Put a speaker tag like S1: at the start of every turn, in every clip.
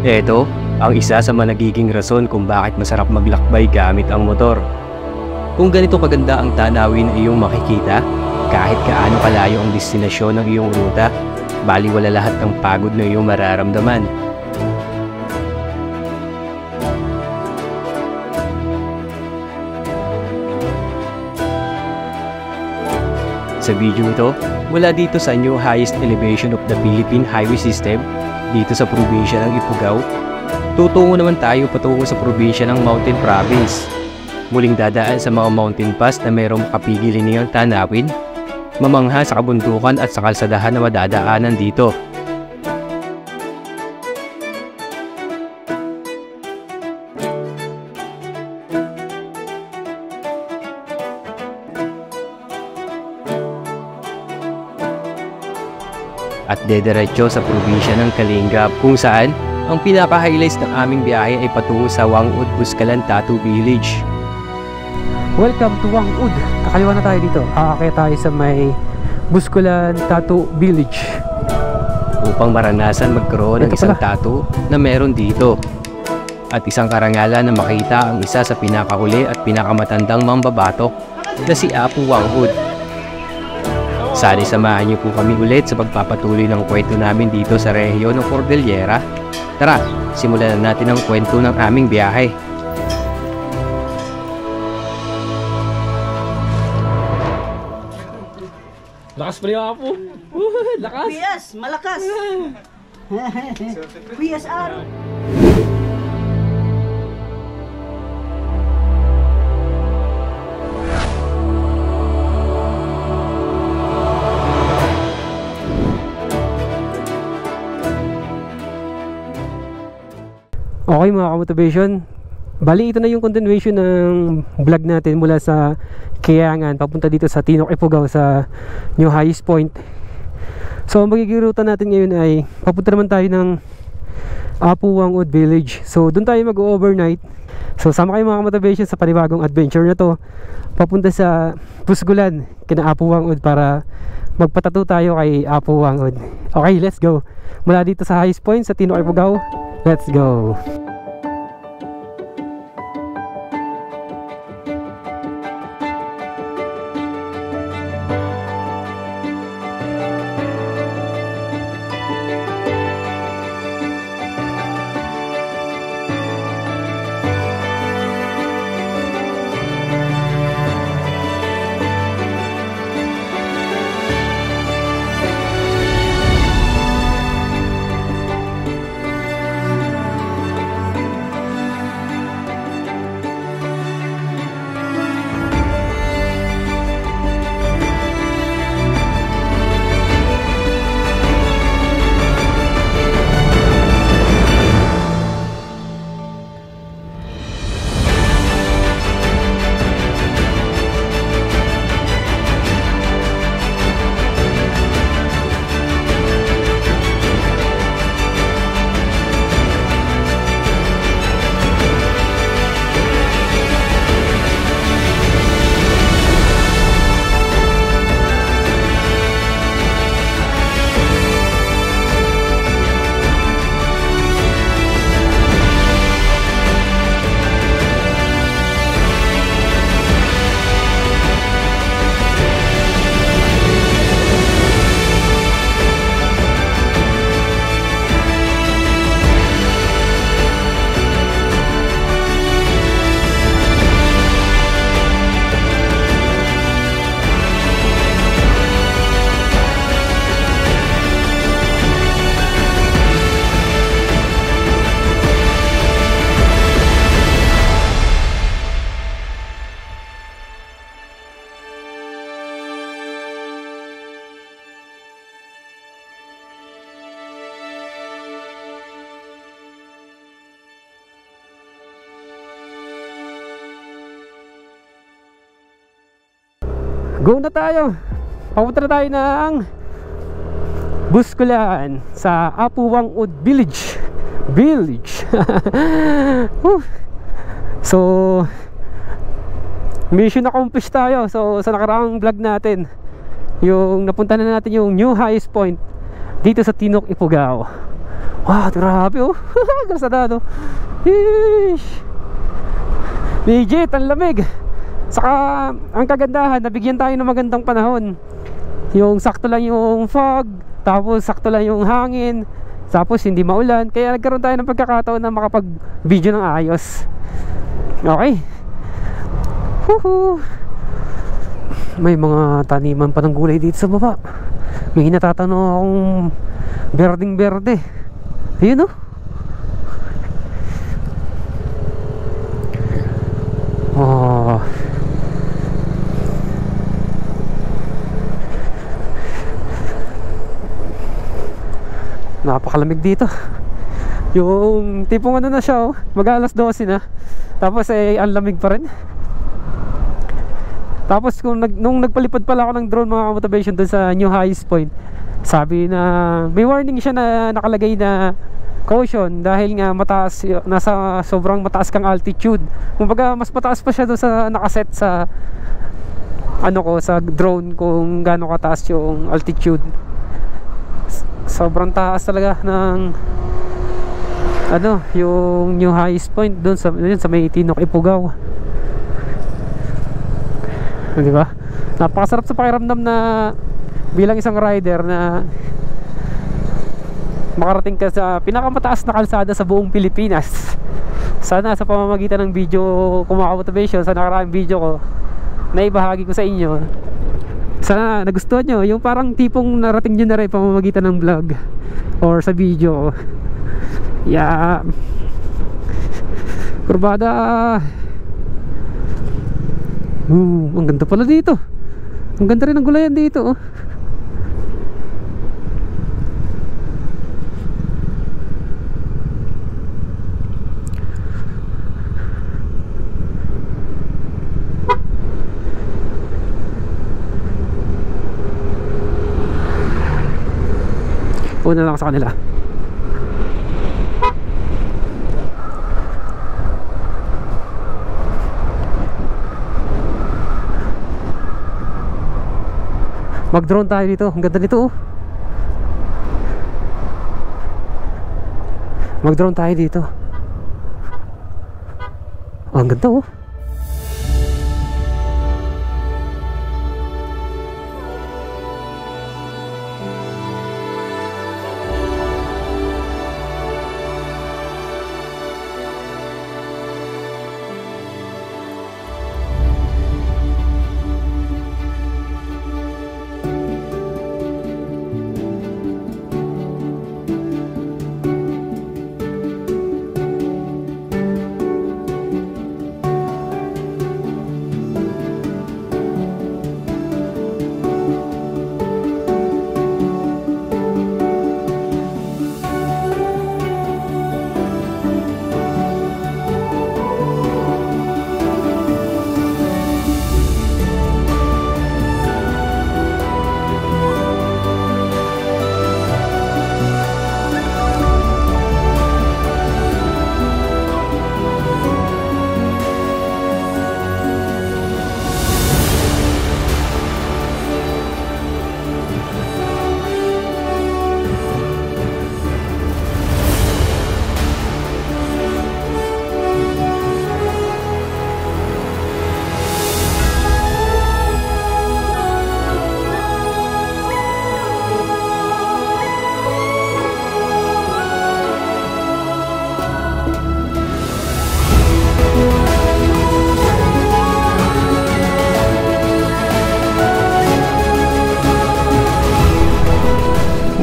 S1: Eto, ang isa sa mga nagiging rason kung bakit masarap maglakbay gamit ang motor. Kung ganito kaganda ang tanawin na iyong makikita, kahit kaano kalayo ang destinasyon ng iyong ruta, baliwala lahat ng pagod na iyong mararamdaman. Sa video ito, mula dito sa new highest elevation of the Philippine Highway System, dito sa probinsya ng Ifugao, tutungo naman tayo patungo sa probinsya ng Mountain Province. Muling dadaan sa mga mountain pass na mayroong makapigilin niyang tanawin, mamangha sa kabundukan at sa kalsadahan na madadaanan dito. At dediretso sa probinsya ng Kalingap kung saan ang pinaka-highlights ng aming biyahe ay patungo sa Wangud, Buscalan, Tattoo Village.
S2: Welcome to Wangud. Kakaliwa na tayo dito. Aakyat tayo sa may Buscalan Tattoo Village
S1: upang maranasan magkaroon ng isang tattoo na meron dito. At isang karangalan na makita ang isa sa pinakahuli at pinakamatandang mambabatok na si Apo Wangud. Sana samahan niyo po kami ulit sa pagpapatuloy ng kwento namin dito sa rehiyon ng Cordillera. Tara, simulan na natin ang kwento ng aming biyahe.
S2: Lakas pa niyo Apo. Lakas.
S3: Yes, malakas. Yes, araw.
S2: Okay mga ka-motivation, bali ito na yung continuation ng vlog natin mula sa Kayangan papunta dito sa Tinok, Ifugao sa new highest point. So ang magiging ruta natin ngayon ay papunta naman tayo ng Apo Wangud Village. So doon tayo mag-overnight. So sama kayo mga ka-motivation sa panibagong adventure na to papunta sa Buscalan kina Apo Wangud para magpatato tayo kay Apo Wangud. Okay, let's go. Mula dito sa highest point sa Tinok, Ifugao, let's go. Go na tayo. Papunta na tayo ng Buscalan sa Apo Wangud Village. So mission accomplished tayo. So sa nakaraang vlog natin, yung napunta na natin yung new highest point dito sa Tinok, Ifugao. Wow, grabe oh. Kalsadado. Yeesh. Legit, ang lamig. Saka ang kagandahan, nabigyan tayo ng magandang panahon. Yung sakto lang yung fog, tapos sakto lang yung hangin, tapos hindi maulan. Kaya nagkaroon tayo ng pagkakataon na makapag-video ng ayos. Okay. Woohoo. May mga taniman pa ng gulay dito sa baba. May natatanong akong berdeng berde. Ayun oh. Oh. Napakalamig dito. Yung tipong ano na siya oh, mag-alas 12 na. Tapos ang lamig pa rin. Tapos nung nagpalipad pala ako ng drone mga motivation dun sa New Highest Point, sabi na may warning siya na nakalagay na caution dahil nga mataas, nasa sobrang mataas kang altitude. Kumbaga mas mataas pa siya doon sa nakaset sa ano ko sa drone kung gaano kataas yung altitude. Sobrang taas talaga ng ano yung New Highest Point doon sa may Tinok Ifugao. Di ba? Napakasarap sa pakiramdam na bilang isang rider na makarating ka sa pinakamataas na kalsada sa buong Pilipinas. Sana sa pamamagitan ng video Kumaka-Motivation, sa nakaraang video ko na ibahagi ko sa inyo, sana nagustuhan nyo yung parang tipong narating nyo na rin pamamagitan ng vlog or sa video. Yeah. Kurbada. Ang ganda pala dito. Ang ganda rin ng gulayan dito oh. Una lang sa kanila. Mag-drone tayo dito. Ang ganda nito oh. Mag-drone tayo dito. Oh, ang ganda oh.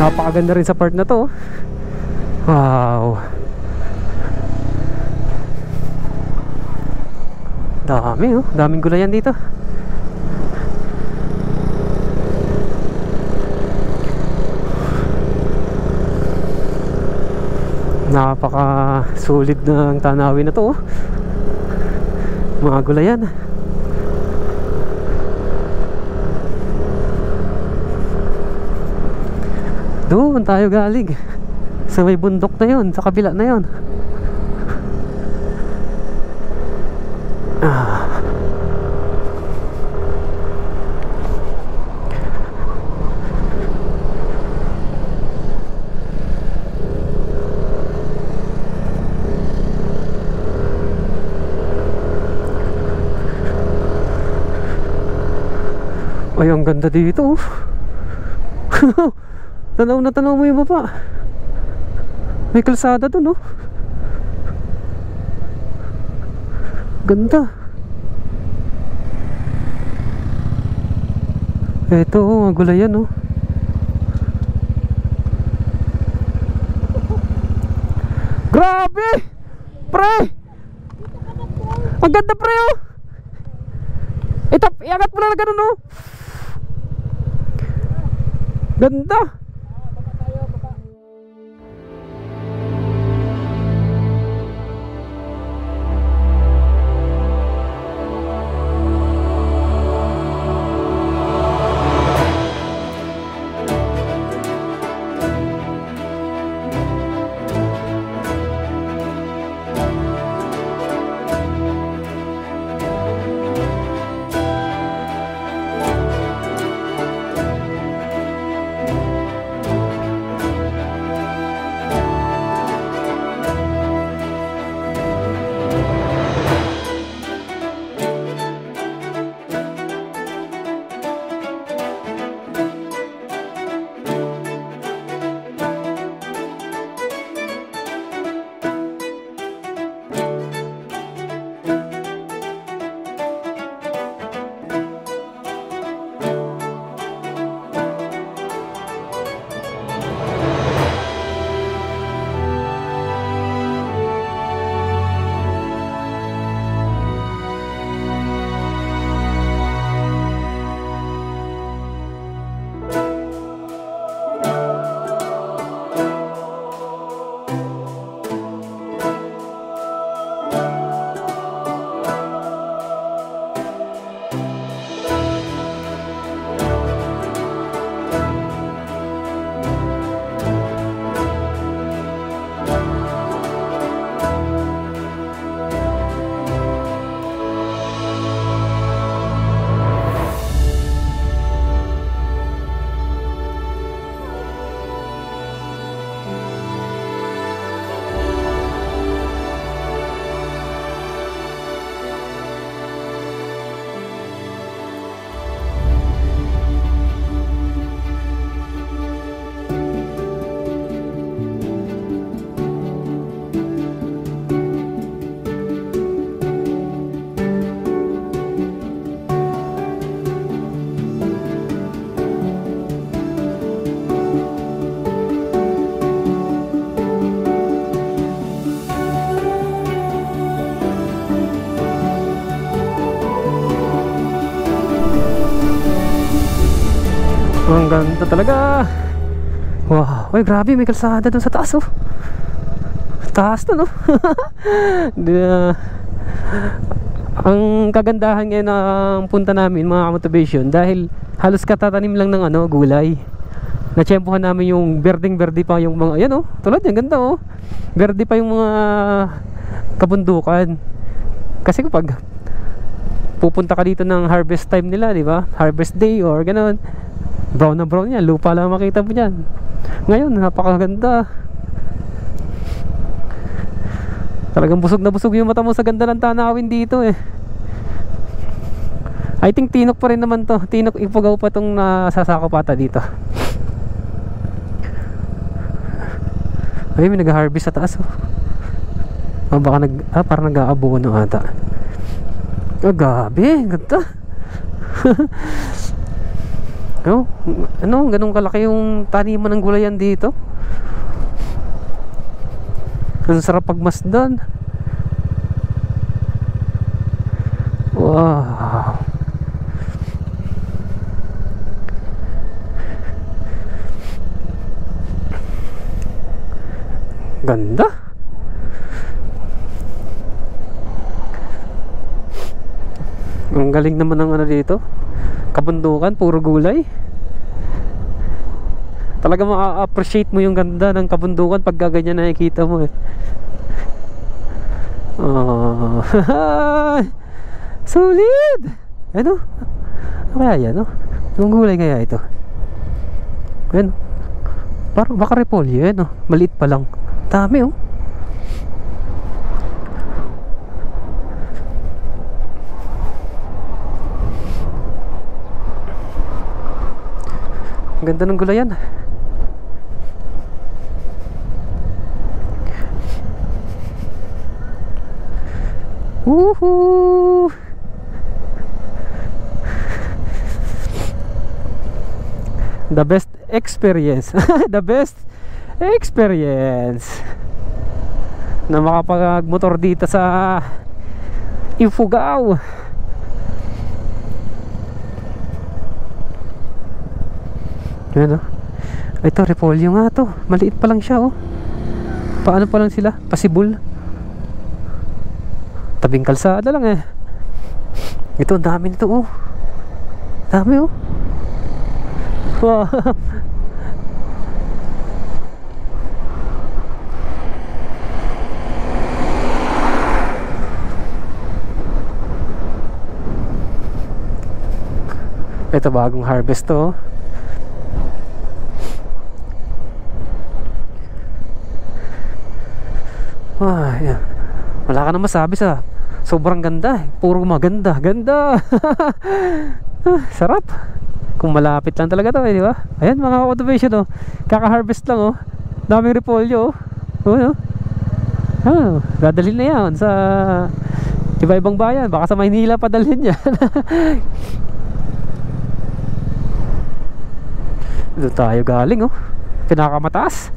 S2: Napakaganda rin sa part na to. Wow. Dami oh, daming gulayan dito. Napaka sulit ng tanawin na to oh. Mga gulayan. Doon tayo galing sa may bundok na yun, sa kabila na yun. Ay, ang ganda dito. Tanaw na tanaw mo yung baba. May kalsada dun, oh. Ganda. Eto, oh, ang gulayan, oh. Grabe! Pre! Ang ganda, pre, oh. Iangat mo na ganun, oh. Ganda. Ang ganda talaga. Wow, ay grabe, may kalsada dun sa taas, oh. Taas to, no? Ang kagandahan ngayon ng punta namin, mga motivation, dahil halos katatanim lang ng gulay. Natsyempohan namin yung berdeng-berde pa yung mga, ayan, oh, tulad yan, ganda, oh. Berde pa yung mga kabundukan. Kasi kapag pupunta ka dito ng harvest time nila, di ba? Harvest day or gano'n, brown na brown yan, lupa lang makita mo dyan. Ngayon, napakaganda. Talagang busog na busog yung mata mo sa ganda ng tanawin dito, eh. I think Tinok pa rin naman to. Tinok Ifugao pa tong nasasakopata dito. Ay, may nag-harvest sa taas, oh. Baka parang nag-aabono ata. Gabi, ganda. Oh, ganun kalaki yung taniman ng gulayan dito. Ang sarap pagmasdan. Wow. Ganda. Ang galing naman ng dito. Kabundukan, puro gulay. Talaga ma-appreciate mo yung ganda ng kabundukan pag ganyan nakikita mo, eh. Oh. Solid. Ano kaya yan, no? Anong gulay kaya ito? Ano? Parang baka repolyo, no? Maliit pa lang. Dami, oh. Ang ganda ng gulayan. Woohoo! The best experience. The best experience na makapag-motor dito sa Ifugao. Yan, oh. Ito, repolyo nga to. Maliit pa lang siya, oh. Paano pa lang sila? Pasibol. Tabing kalsada lang, eh. Ito, ang dami nito, oh. Dami, oh. Wow. Ito, bagong harvest to, oh. Yan. Wala ka na masabi sa sobrang ganda, eh. Puro maganda. Ganda. Sarap. Kung malapit lang talaga to, eh, di ba? Ayan, mga cultivation, oh. Kaka-harvest lang, oh. Daming repolyo, oh. Oh, oh. Dadalhin na yan sa iba-ibang bayan. Baka sa Maynila pa dalhin yan. Doon tayo galing, oh. Pinakamataas.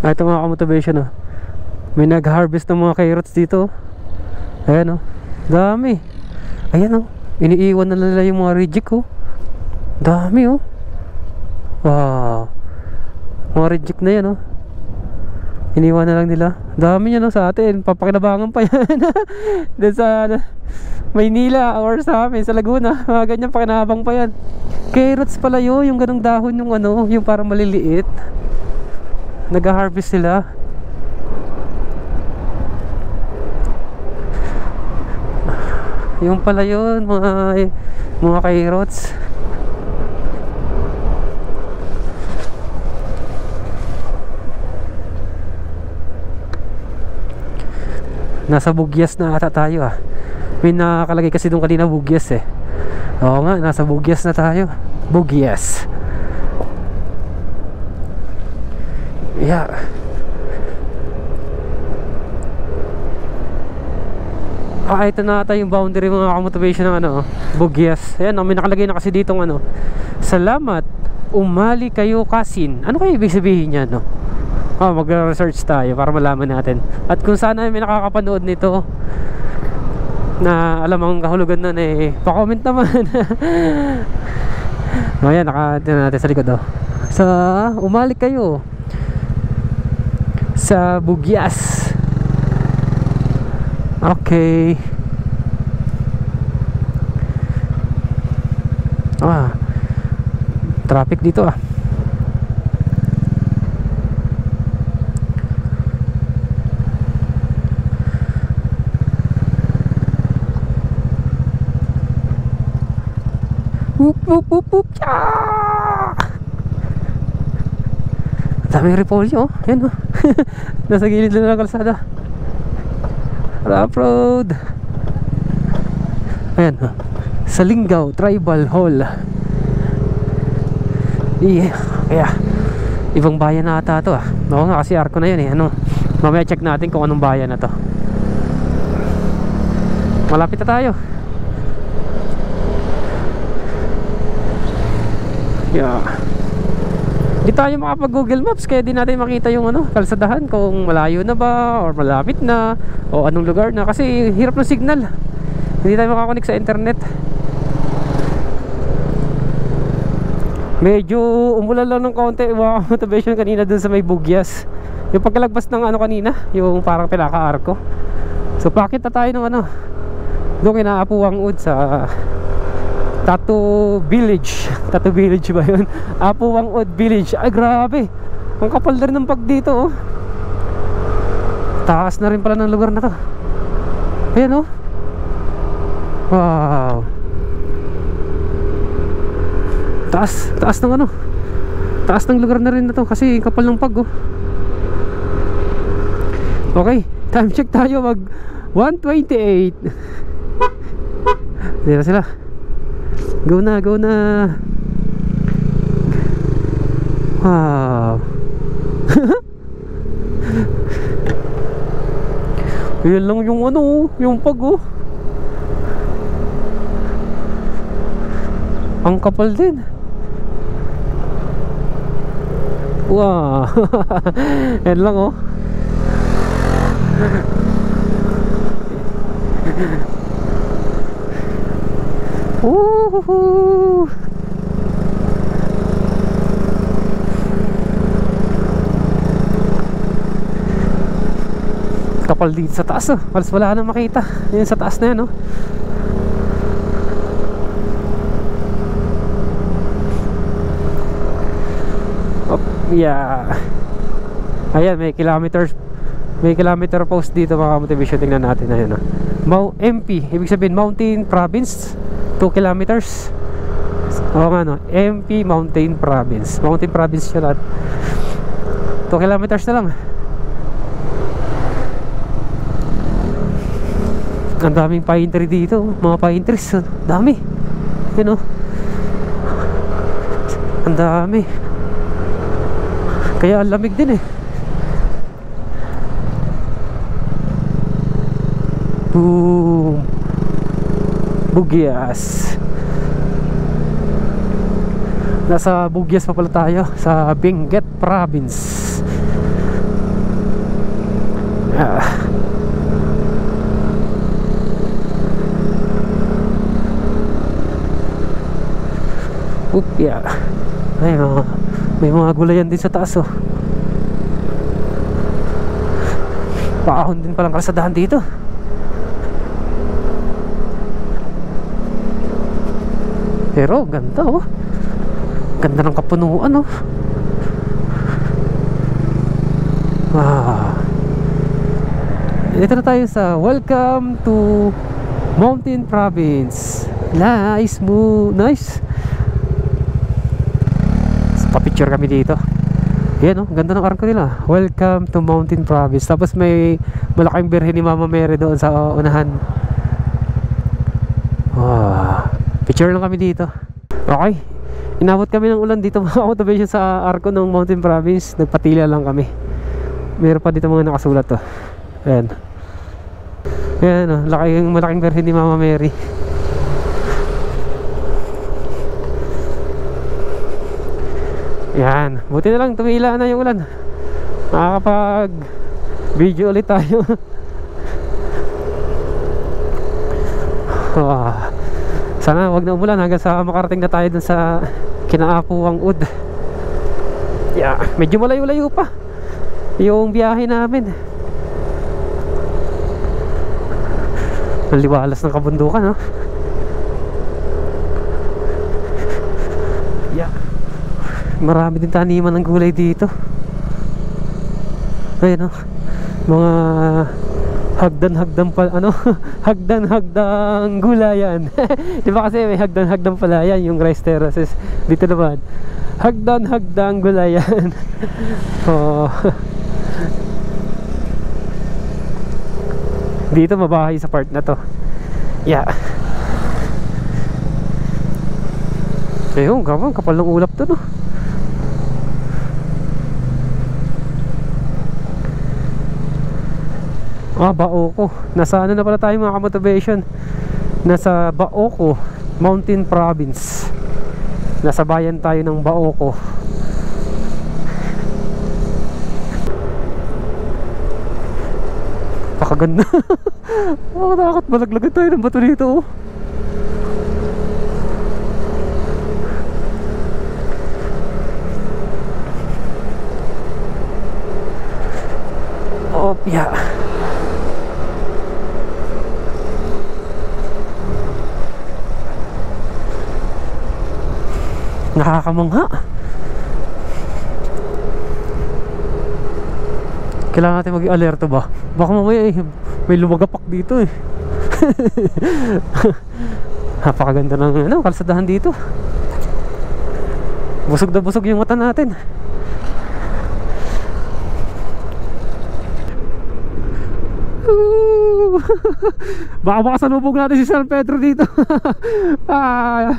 S2: Ito mga ka-motivation, oh. May nag-harvest ng mga carrots dito, oh. Ayan, oh. Dami. Ayan, oh. Iniiwan na nila yung mga reject, oh. Dami, oh. Wow. Mga reject na yan, oh. Iniwan na lang nila. Dami yan, oh, sa atin. Papakinabangan pa yan. Doon sa Maynila or sa amin, sa Laguna. Mga ganyan pakinabang pa yan. Carrots pala yun. Yung ganong dahon, yung ano, yung parang maliliit. Nag-harvest sila. Yung pala yun, mga carrots. Nasa Bugyas na ata tayo, ah. May nakakalagay kasi doon kanina Bugyas, eh. Oo nga, nasa Bugyas na tayo. Bugyas. Yeah. Ito na ata yung boundary mga ka-motivation ng ano, Bugyas. Ayan, may nakalagay na kasi ditong ano, salamat, umali kayo kasin. Ano kayo ibig sabihin yan, no? Mag-research tayo para malaman natin. At kung sana may nakakapanood nito na alam ang kahulugan nun, eh, pa-comment naman. Ayan, nakatin natin sa likod, oh. Umali kayo sa Bugyas. Okay. Traffic dito, ah. Whoop whoop whoop whoop. Daming repolyo, oh. Yan, oh. Nasa gilid lang ng kalsada. Rough road. Ayan, oh. Sa Lingaw Tribal Hall. Yeah. Ibang bayan na ata to, ah. Oo nga, kasi Arco na yun, eh. Ano, mamaya check natin kung anong bayan na to. Malapit na tayo. Yeah. Di tayo makapag Google Maps kaya di natin makita yung ano, kalsadahan kung malayo na ba or malapit na o anong lugar na, kasi hirap ng signal. Hindi tayo makakonek sa internet. Medyo umulan lang ng konti mga motivation kanina dun sa may Bugyas. Yung pagkalagpas ng ano kanina, yung parang pinaka-arko. So pakit na tayo ng ano, doon kinaapuang ud sa Tattoo Village. Tattoo Village ba yun? Apuang Od Village. Ay grabe, ang kapal na rin ng pag dito, oh. Taas na rin pala ng lugar na to. Ayan, oh. Wow. Taas ng ano, taas ng lugar na rin na to kasi kapal ng pag, oh. Okay, time check tayo, mag 1:28. Hindi na sila. Go na, go na. Wow. Yan lang yung ano, yung pag oh. Ang kapal din. Wow. Yan lang oh. Woohoo. Kapal dito sa taas oh. Halos wala nang makita. Yan sa taas na yan oh. Oh, yeah. Ayan, may kilometer post dito mga motivation. Tingnan natin. Ayan oh. MP, ibig sabihin Mountain Province, 2 kilometers. Oo nga no, MP Mountain Province. Mountain Province siya lahat. 2 kilometers na lang. Ang daming pine tree dito. Mga pine trees, dami. Yun oh. Ang dami. Kaya ang lamig din eh. Boom. Bugyas. Nasa Bugyas pa pala tayo, sa Benguet Province. Yeah. Ay, may mga gulayan din sa taas oh. Paahon din palang kalsadahan dito. Pero ganda oh. Ganda ng kapunuan oh. Dito na tayo sa welcome to Mountain Province. Nice move. Nice. Pa-picture kami dito. Yan oh, ganda ng arko nila. Welcome to Mountain Province. Tapos may malaking birhen ni Mama Mary doon sa unahan. Picture lang kami dito. Okay, inabot kami ng ulan dito mga motivation sa arko ng Mountain Province. Nagpatila lang kami. Meron pa dito mga nakasulat to. Ayan. Ayan oh, malaking birhen ni Mama Mary. Yan, buti na lang tumila na yung ulan. Makakapag video ulit tayo. Sana wag na umulan hanggang sa makarating na tayo dun sa Kinaapuang Ud. Yeah, medyo malayo-layo pa yung biyahe namin. Ang liwalas ng kabundukan, no? Yeah. Marami din taniman ng gulay dito. Ayun oh. Mga hagdan-hagdan pa ano, hagdan-hagdang gulayan. Di ba kasi may hagdan-hagdan pala yan yung rice terraces. Dito naman hagdan-hagdang gulayan. Oh. Dito mabahay sa part na to. Yeah. Ayun, gawang kapal ng ulap to, no? Baoko. Nasa ano na pala tayo mga kamotivation? Nasa Baoko Mountain Province. Nasa bayan tayo ng Baoko. Pakaganda. Takot malaglagan tayo ng bato dito oh. Yeah. Nakakamangha. Kailangan natin maging alerto ba? Baka mamaya may lumagapak dito eh. Napakaganda ng kalsadahan dito. Busog na busog yung mata natin. Woo! Baka makasalubog natin si San Pedro dito. Ah.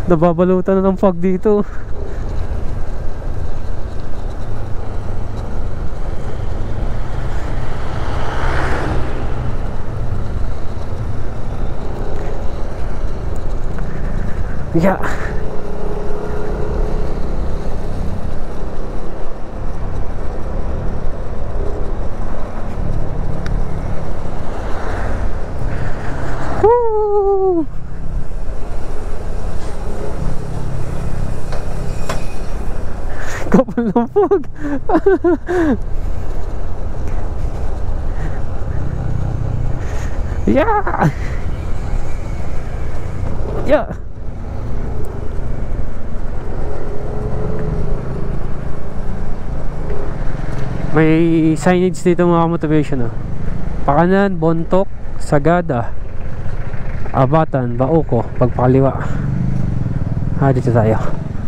S2: Nababalutan na ng fog dito. Yeah. Woo! Kapal ng fog. Yeah. Yeah. May signage dito mga motivation, oh. Pakanan, Bontok, Sagada, Abatan, Baoko, pagpakaliwa. Dito tayo.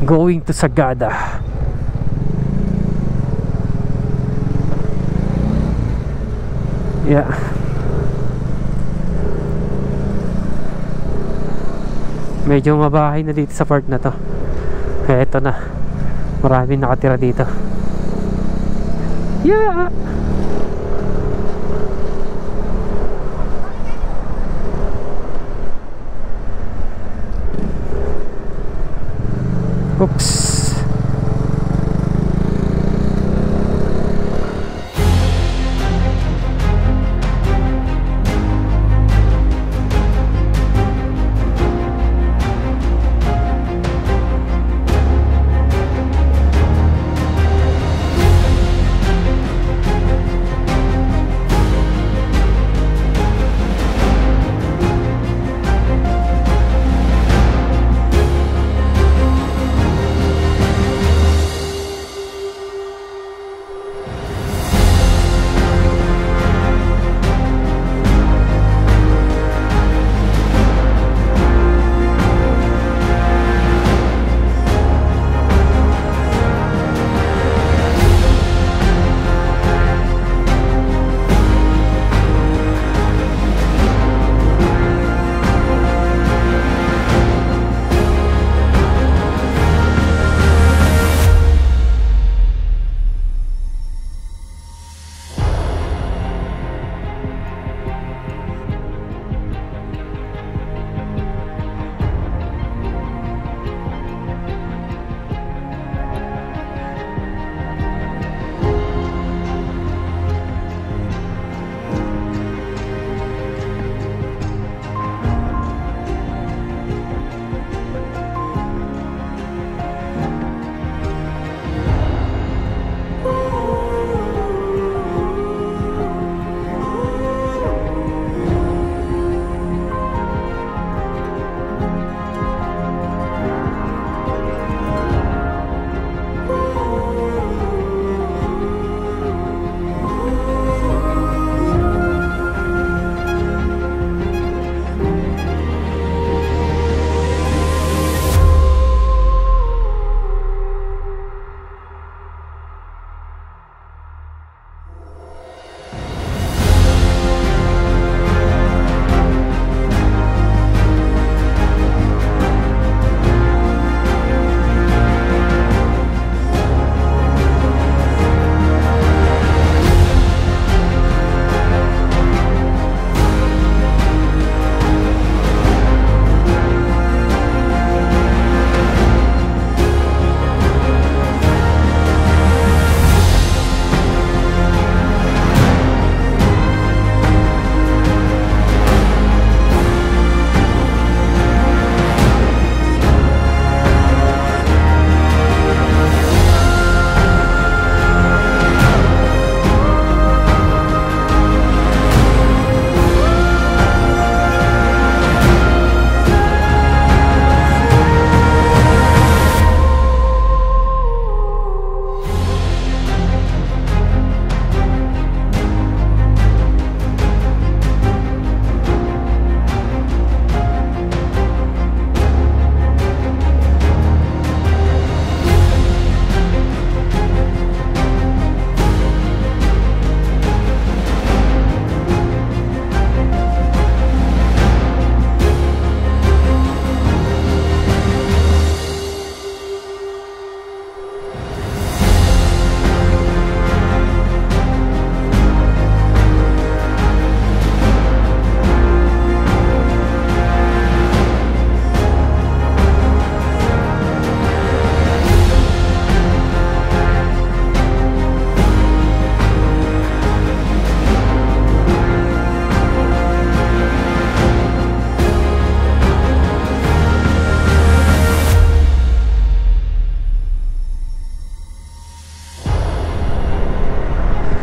S2: Going to Sagada. Yeah. Medyo mabahay na dito sa part na to. Kaya ito na. Maraming nakatira dito. Yeah. Oops.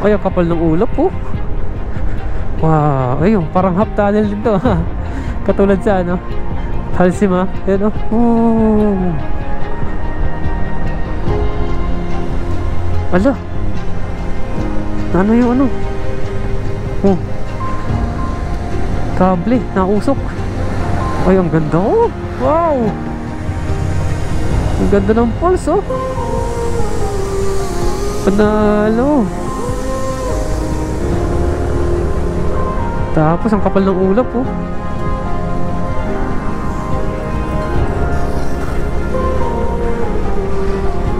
S2: Ay, ang kapal ng ulap po. Wow, ayun, parang half tunnel din to. Katulad sa ano, Halsima, yun o. Ala, ano yung ano? Kable, nausok. Ay, ang ganda oh. Wow, ang ganda ng falls oh. Panalo. Tapos ang kapal ng ulap oh.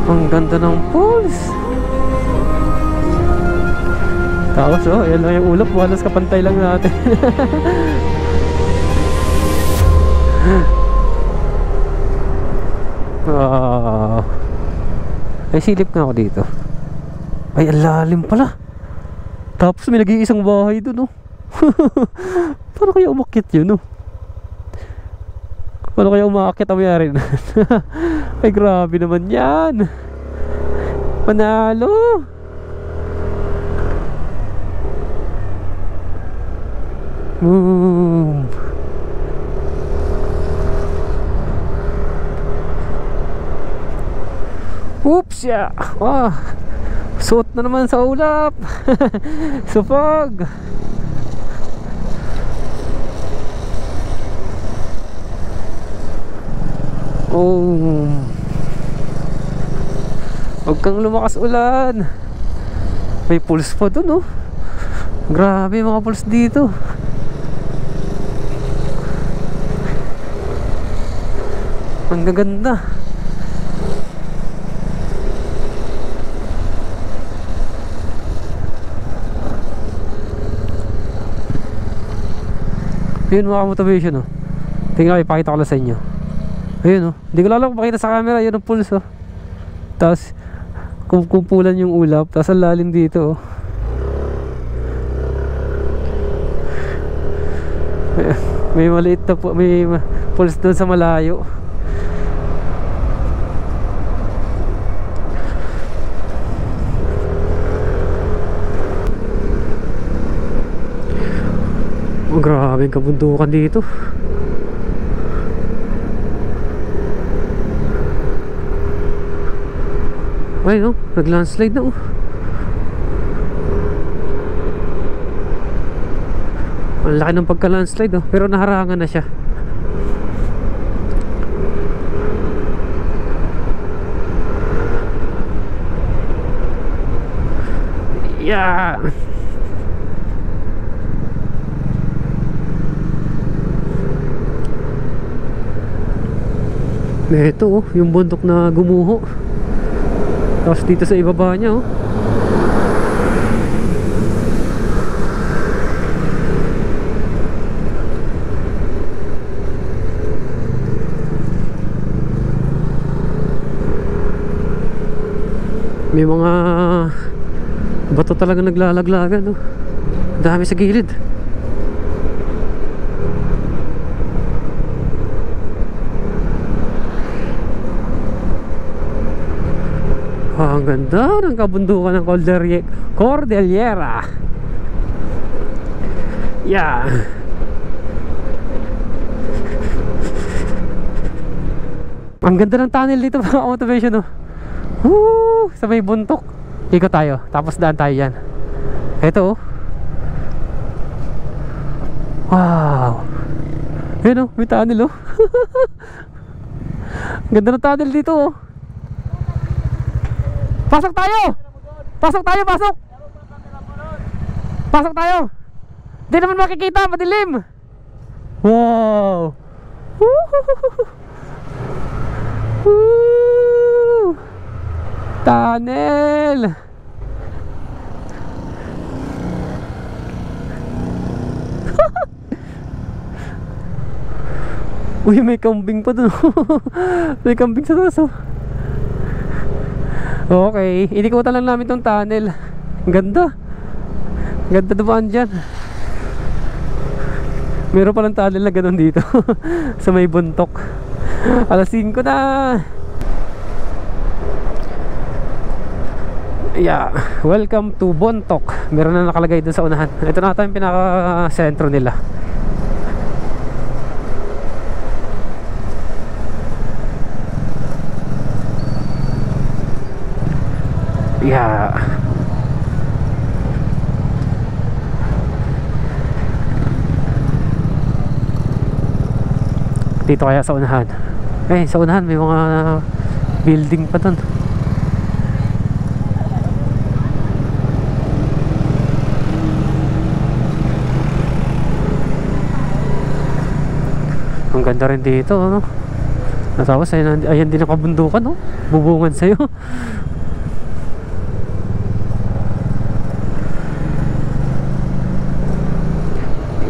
S2: Ang ganda ng falls. Tapos oh, yan lang yung ulap. Walas kapantay lang natin. Wow. Ay, silip nga ako dito. Ay, ang lalim pala. Tapos may nag-iisang bahay doon oh. Paano kaya umakyat yun oh? Paano kaya umakyat ang mayari na? Ay, grabe naman yan. Panalo. Boom. Oops ya. Wow. Suot na naman sa ulap. Supog. Oh. Huwag kang lumakas ulan. May pulse pa dun oh. Grabe mga pulse dito. Ang gaganda. Yun mga motivation oh. Tingnan ko, ipakita ko lang sa inyo. Ayun oh. Hindi ko lang pakita sa camera. Yun ang pulse oh. Tapos kumpulan yung ulap. Tapos ang lalim dito oh. May maliit na po. May pulse doon sa malayo. Oh, grabe ang kabundukan dito. Ay no, nag-landslide na oh. Ang laki ng pagka-landslide oh. Pero naharangan na siya. Yeah. Ito oh, yung bundok na gumuho. Tapos dito sa ibaba niya oh. May mga bato talaga naglalaglagan oh. Dami sa gilid. Ang ganda ng kabundukan ng Cordillera. Yeah. Ang ganda ng tunnel dito mga motivation oh. Woo! Sa may buntok. Ikot tayo, tapos daan tayo yan. Ito oh. Wow. Ayun oh, may tunnel oh. Ang ganda ng tunnel dito oh. Pasok tayo! Pasok tayo, pasok! Pasok tayo! Di naman makikita, madilim! Wow! Woo! Tunnel! Uy, may kambing pa dun. May kambing sa taas oh. Okay, inikutan lang namin tong tunnel. Ganda. Ganda dumaan dyan. Meron palang tunnel na ganun dito. Sa may buntok. Alas 5 na. Yeah, welcome to Bontoc. Meron na nakalagay dun sa unahan. Ito na ata yung pinaka-sentro nila. Yeah. Dito kaya sa unahan. Sa unahan may mga building pa dun. Ang ganda rin dito, no? Tapos ayan din ang kabundukan, no? Bubungan sa'yo.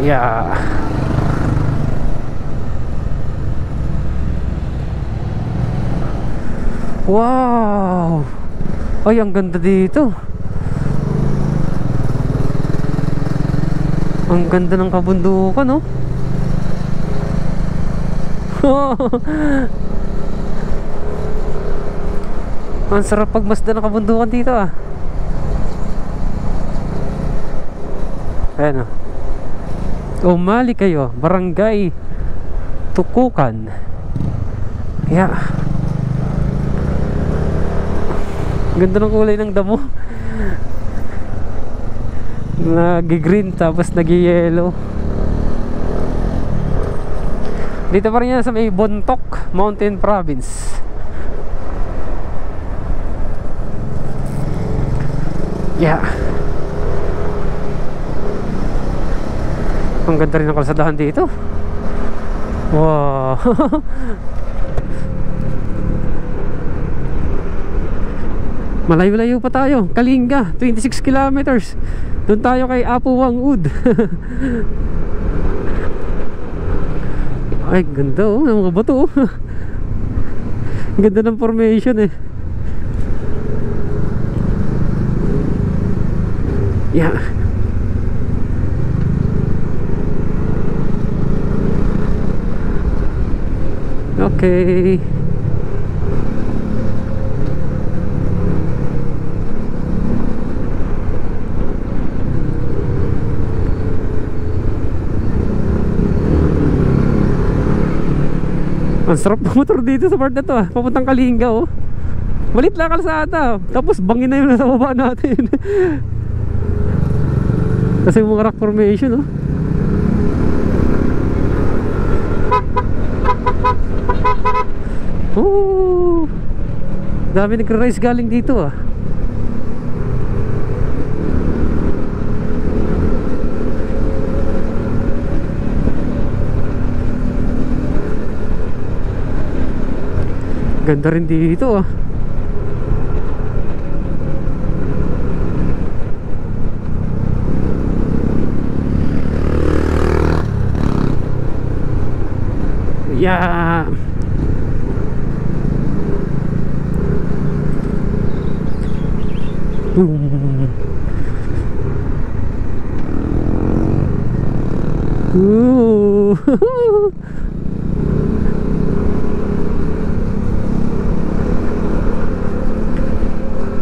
S2: Yeah. Wow. Ay, ang ganda dito. Ang ganda ng kabundukan, no? Ang sarap pagmasdan ng kabundukan dito, ah. Ayan, oh. Umali kayo, Barangay Tukukan. Yeah. Ganda ng kulay ng damo. Nag-green tapos nag-yellow. Dito pa rin yan sa may Bontoc Mountain Province. Yeah. Ang ganda rin ng kalsadahan dito. Wow. Malayo-layo pa tayo. Kalinga, 26 kilometers. Doon tayo kay Apo Wangud. Ay, ganda, oh. Ang mga bato, oh. Ganda ng formation, eh. Yeah. Okay. Ang sarap ng motor dito sa part na to, ah. Papuntang Kalinga, oh. Malit lang kalsada. Tapos bangin na yung nasa baba natin. Kasi yung mga rock formation, oh. Oh, dami nagre-race galing dito, ah. Ganda rin dito, ah. Yeah. Ooh.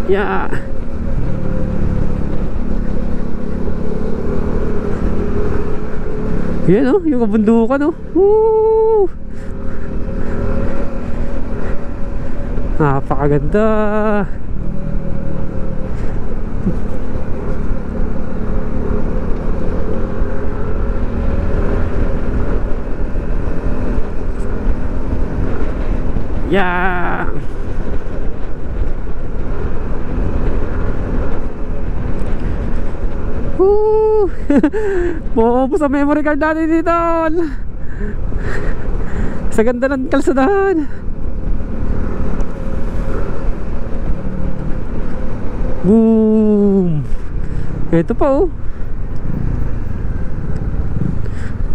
S2: Yeah. Yan, oh, yung kabundukan, oh. Woo! Napakaganda. Yeah. Woo! Buo sa memory card natin dito. Sa ganda ng kalsadahan. Boom! Ito pa, oh.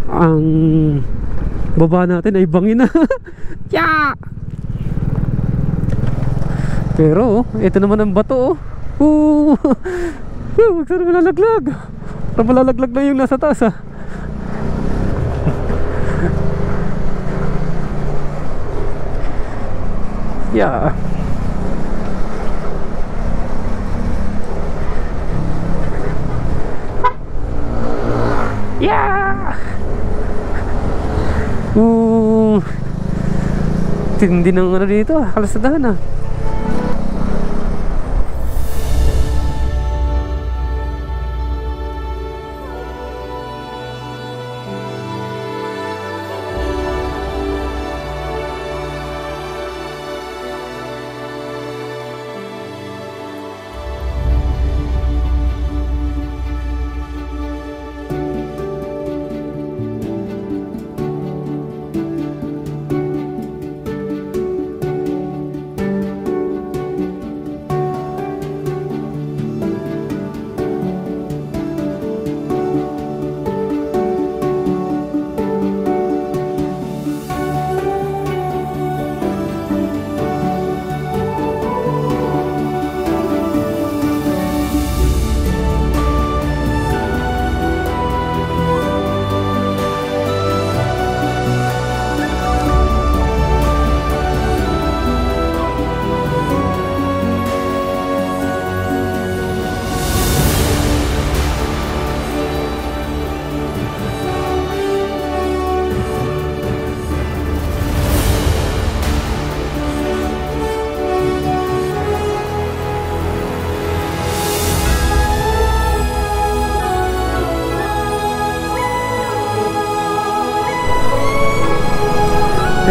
S2: Ang baba natin ay bangin na. Yeah! Pero, ito naman ang bato, oh. Huwag sana malalaglag. Para malalaglag na yung nasa taas, ah. Yeah. Tindi ng ano dito, kalsadahan ah.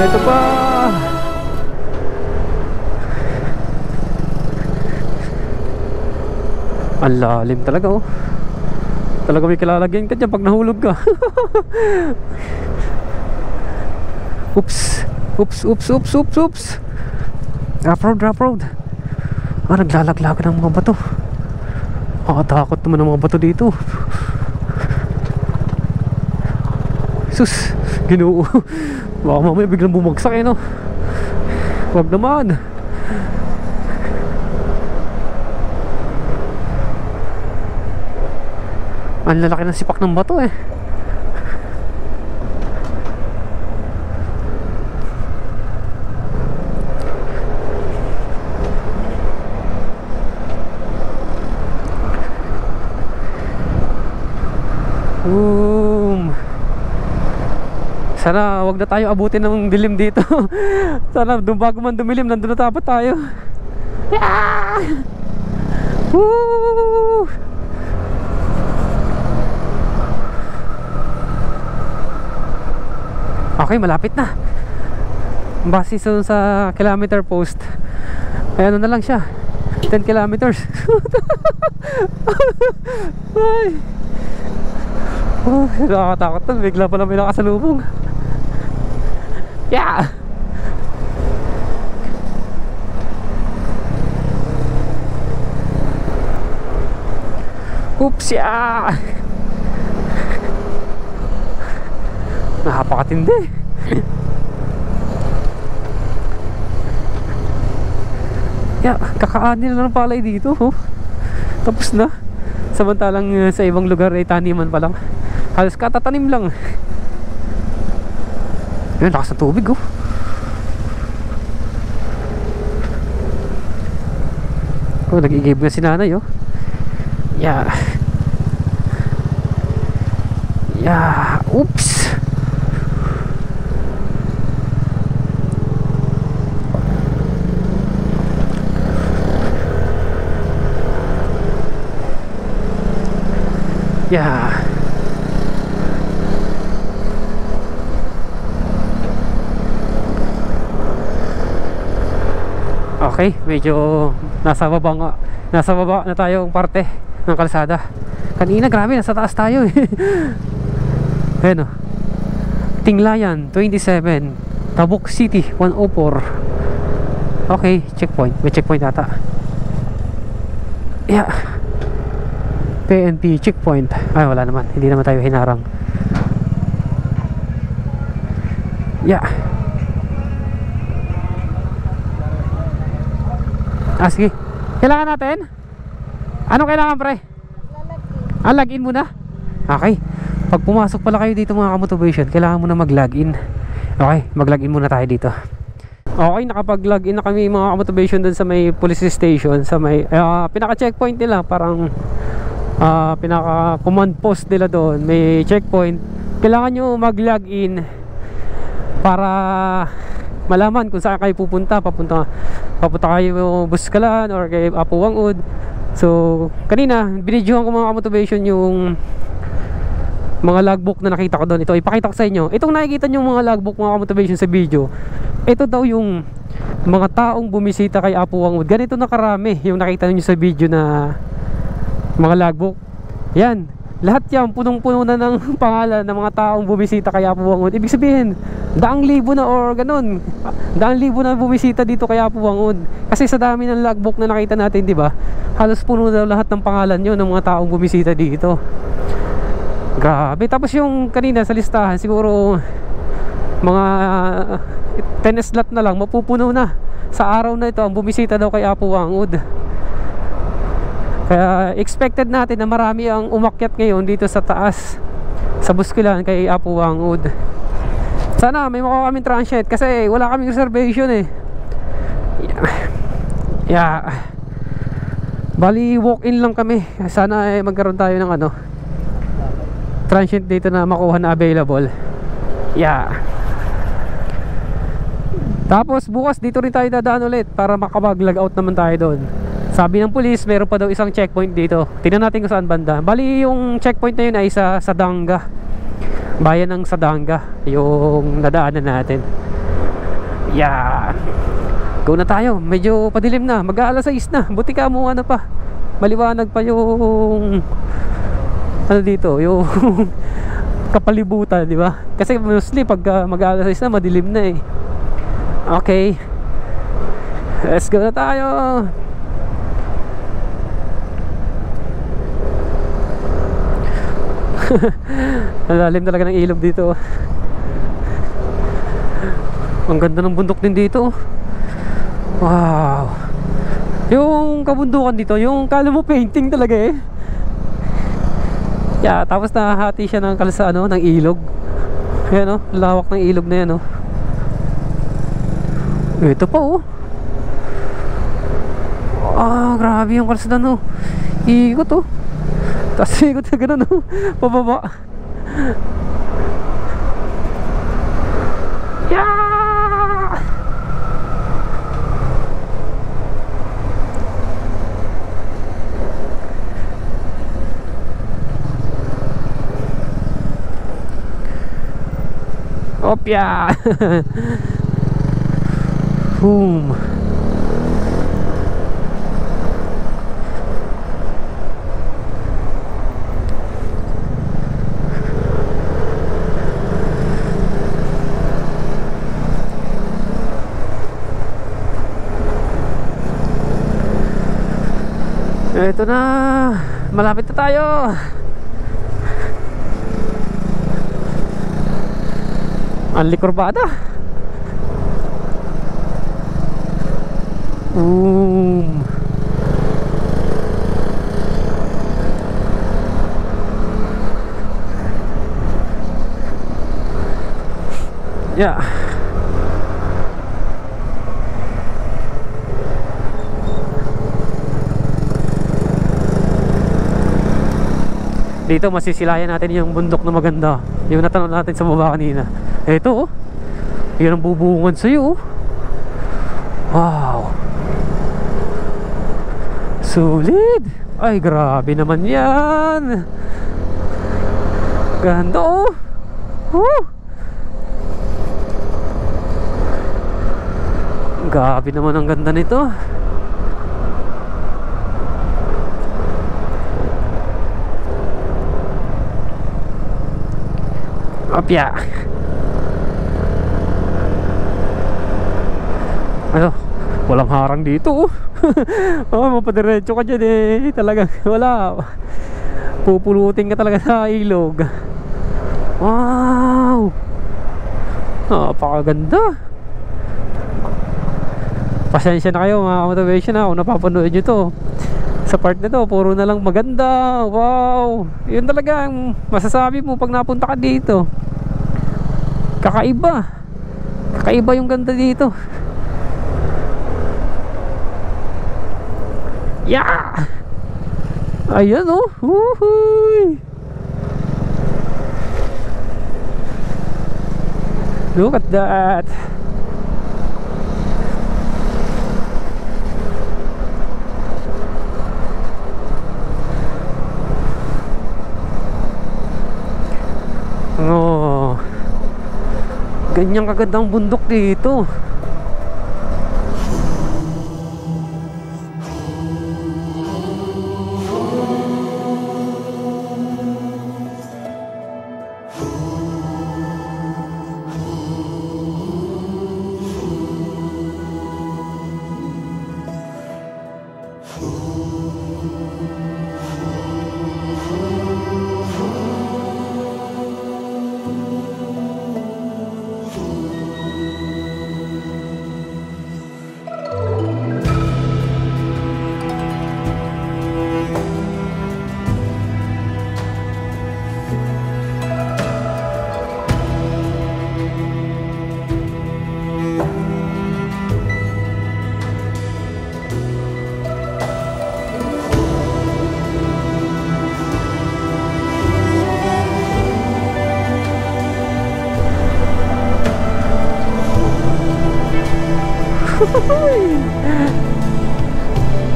S2: Ito pa. Ang lalim talaga oh. Talaga may kilalagyan ka dyan pag nahulog ka. Oops. Oops, oops, oops, oops, oops. Drop road, drop road. Ah, naglalaglagan ng mga bato. Nakatakot naman ng mga bato dito. Sus, Ginoo. Baka mamaya biglang bumagsak eh no. Wag naman. Ang lalaki ng sipak ng bato eh. Sana wag na tayo abutin ng dilim dito. Sana bago man dumilim, nandun na dapat tayo. Yeah! Woo! Okay, malapit na. Base sa kilometer post, ay ano na lang siya, 10 kilometers. Ay. Oh, nakakatakot na. Bigla pa lang may nakasalubong. Yeah! Oops, yeah! Nakapakatindi. Yeah, kakaanin na ng palay dito oh. Tapos na. Samantalang sa ibang lugar ay taniman pa lang. Halos katatanim lang. Yun, lakas ng tubig oh. Oh, nag-i-give na si nanay oh. Yeah. Yeah. Oops. Yeah. Okay, medyo nasa baba na tayong parte ng kalsada. Kanina grabe, nasa taas tayo eh. Ayan o, Tinglayan 27, Tabuk City 104. Okay, checkpoint, may checkpoint ata. Yeah, PNP checkpoint. Ay wala naman, hindi naman tayo hinarang. Yeah. Ah sige, kailangan natin? Ano kailangan pre? Login muna? Okay. Pag pumasok pala kayo dito mga ka-motivation, kailangan mo na mag-login. Okay, mag-login muna tayo dito. Okay, nakapag-login na kami mga ka-motivation dun sa may police station, sa may pinaka-checkpoint nila, parang pinaka-command post nila doon, may checkpoint. Kailangan nyo mag-login para malaman kung saan kayo papunta kayo Buskalan or kay Apo Wangud. So kanina binidyohan ko mga motivation yung mga logbook na nakita ko doon. Ito ipakita ko sa inyo. Itong nakikita nyo mga logbook mga motivation sa video, ito daw yung mga taong bumisita kay Apo Wangud. Ganito na karami yung nakita nyo sa video na mga logbook. Yan, lahat yan punong-puno na ng pangalan ng mga taong bumisita kay Apo Wangud. Ibig sabihin, daang libo na or ganun, daang libo na bumisita dito kay Apo Wangud. Kasi sa dami ng logbook na nakita natin, di ba, halos puno daw lahat ng pangalan nyo ng mga taong bumisita dito. Grabe. Tapos yung kanina sa listahan, siguro mga 10 slot na lang, mapupuno na sa araw na ito ang bumisita daw kay Apo Wangud. Kaya expected natin na marami ang umakyat ngayon dito sa taas sa Buskilan kay Apo Wangud. Sana may makuha kaming transient kasi wala kaming reservation eh. Yeah. Bali walk-in lang kami. Sana magkaroon tayo ng transient dito na makuha na available. Yeah. Tapos bukas dito rin tayo dadaan ulit para makapag-log out naman tayo doon. Sabi ng pulis, meron pa daw isang checkpoint dito. Tingnan natin kung saan banda. Bali yung checkpoint na yun ay sa Sadanga. Bayan ng Sadanga yung nadaanan natin. Yeah. Go na tayo. Medyo padilim na. Mag-aalas 6 na. Buti ka mo pa. Maliwanag pa yung dito, yung kapalibutan, di ba? Kasi mostly pag mag-aalas 6 na, madilim na eh. Okay. Let's go na tayo. Lalim talaga ng ilog dito. Ang ganda ng bundok din dito. Wow. Yung kabundukan dito, yung kala mo painting talaga eh. Yeah, tapos nahati siya ng ng ilog. Ayan lawak ng ilog na yan Ito pa grabe yung kalsada ikot tapos ikot na gano'n pababa. Yeah! Opya! Boom! Ito na, malapit na tayo. Anli kurbada. Yeah. Dito masisilayan natin yung bundok na maganda. Yung natanong natin sa baba kanina. Ito yan ang bubungan sa'yo Wow. Sulit. Ay grabe naman yan. Ganda Grabe naman ang ganda nito. Opya. Walang harang dito mapadiretso ka dyan talagang wala, pupulutin ka talaga sa ilog. Wow, napakaganda. Pasensya na kayo mga motivation kung napapanood nyo to. Sa part na to puro na lang maganda. Wow, yun talaga ang masasabi mo pag napunta ka dito. Kakaiba yung ganda dito. Yeah! Ayan Woohoo! Look at that. Ganyang kagandang bundok dito.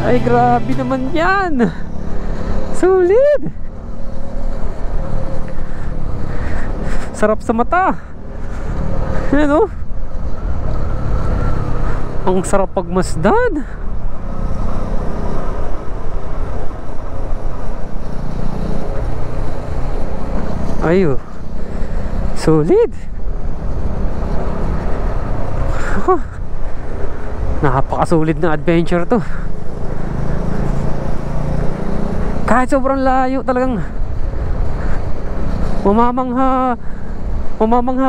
S2: Ay, grabe naman yan. Sulit. Sarap sa mata. Yan, oh. Ang sarap pagmasdan. Ayo. Sulit. Napakasulit na adventure to. Kahit sobrang layo, talagang mamamangha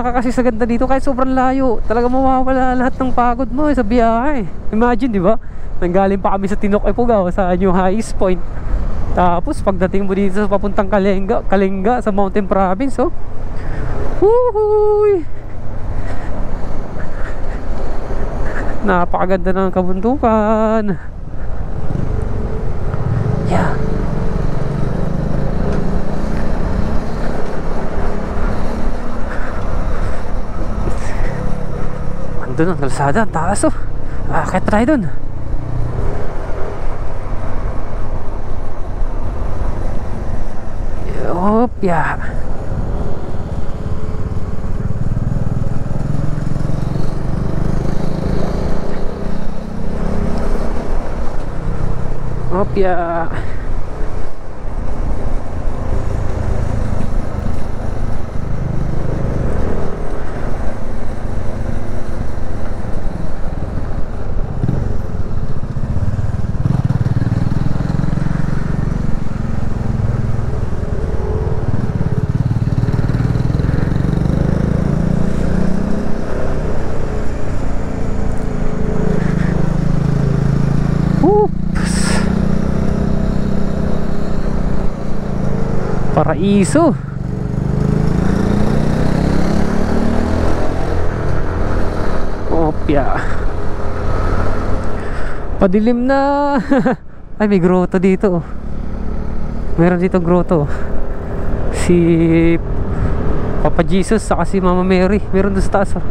S2: ka kasi sa ganda dito. Kahit sobrang layo, talagang mawawala lahat ng pagod mo sa biyahe. Imagine, di ba? Nanggaling pa kami sa Tinok Ifugao, sa New Highs Point. Tapos pagdating mo dito sa papuntang Kalinga sa Mountain Province, oh. Woohoo! Napakaganda ng kabundukan. Yeah. Andun ang kalsada, ang taas, oh. Akit tayo dun. Yeah. Opya. Paraiso. Opya. Padilim na. Ay, may grotto dito. Meron dito grotto. Si Papa Jesus saka si Mama Mary. Meron doon sa taas.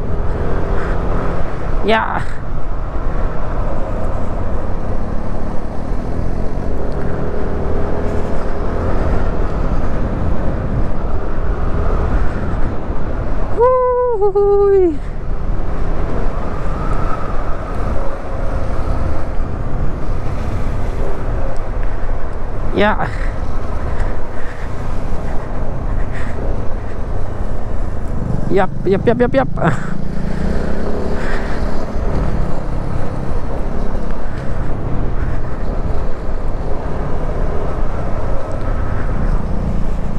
S2: Yeah. Uy. Yeah. Yap.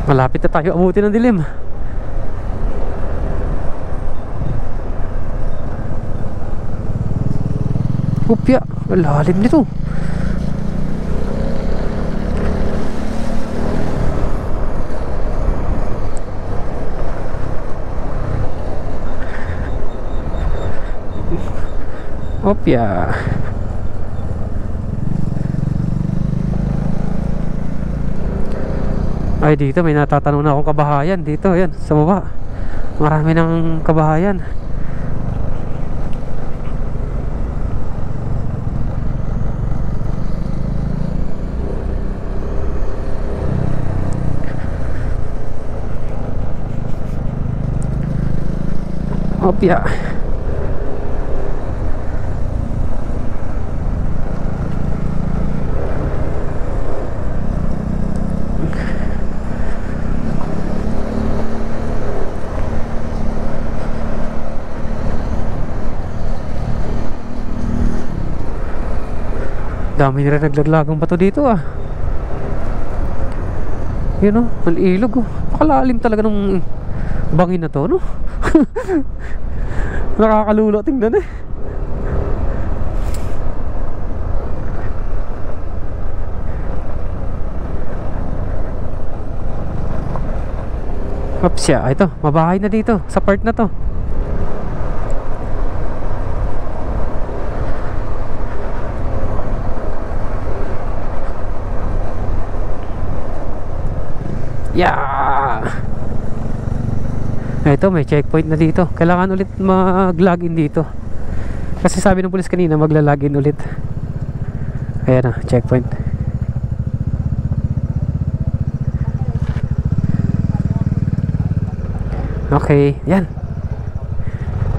S2: Malapit na tayo abutin ng dilim. Upya, lalim nito. Upya. Ay, dito may natatanong na akong kabahayan. Dito, yan, sa baba. Marami ng kabahayan. Hopya. Dami nila naglaglagang bato dito ah. Yun oh, ang ilog oh. Pakalalim talaga nung bangin na to, no? Nakakalulo tingnan eh. Oops, yeah. Ito, mabahay na dito sa part na to. Yeah. Ito, may checkpoint na dito. Kailangan ulit mag-login dito. Kasi sabi ng pulis kanina, magla-login ulit. Ayan na, checkpoint. Okay, yan.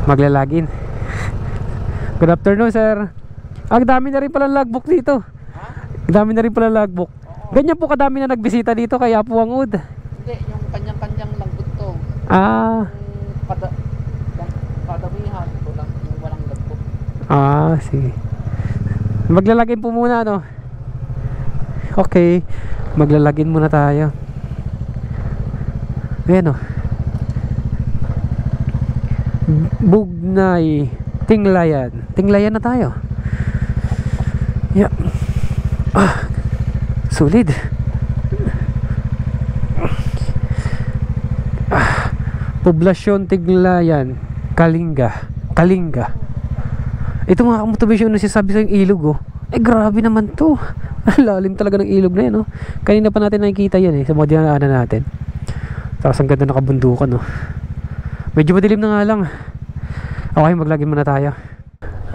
S2: Magla-login. Good afternoon, sir. Ang dami na rin pala logbook dito. Ang dami na rin pala logbook. Ganyan po kadami na nagbisita dito kay Apo Wangud.
S3: Hindi, yung kanyang-kanyang lagbook to.
S2: Ah.
S3: Padamihan ito lang, yung walang lagbook.
S2: Ah, sige. Maglalagin po muna, no? Okay. Maglalagin muna tayo. Ayan, oh. Bugnay. Tinglayan. Tinglayan na tayo. Yeah. Ah. Solid. Ah. Poblasyon Tinglayan. Kalinga. Kalinga. Ito mga kamotivation na sinasabi sa yung ilog, oh. Eh grabe naman to. Lalim talaga ng ilog na yan, oh. Kanina pa natin nakikita yan eh, sa mga dinaanan natin. Tapos ang ganda ng kabundukan, oh. Medyo madilim na nga lang. Okay, maglagin muna tayo.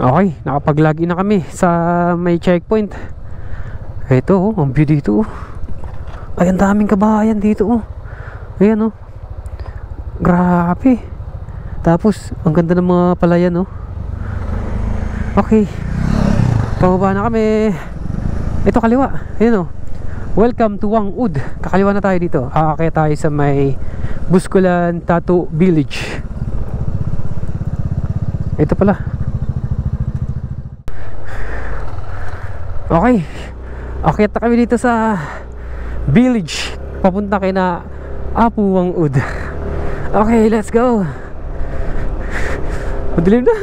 S2: Okay, nakapag-login na kami sa may checkpoint. Ito, oh, ang view dito, oh. Ay, ang daming kabahayan dito, oh. Ayan, oh. Grabe. Tapos, ang ganda ng mga palayan, oh. Okay. Pababa na kami. Ito kaliwa. Ayan, oh. Welcome to Wangud. Kakaliwa na tayo dito. Aakit tayo sa may Buskulan Tattoo Village. Ito pala. Okay. Aakit na kami dito sa village. Papunta kay na Apo Wangud. Okay, let's go. Madilim na.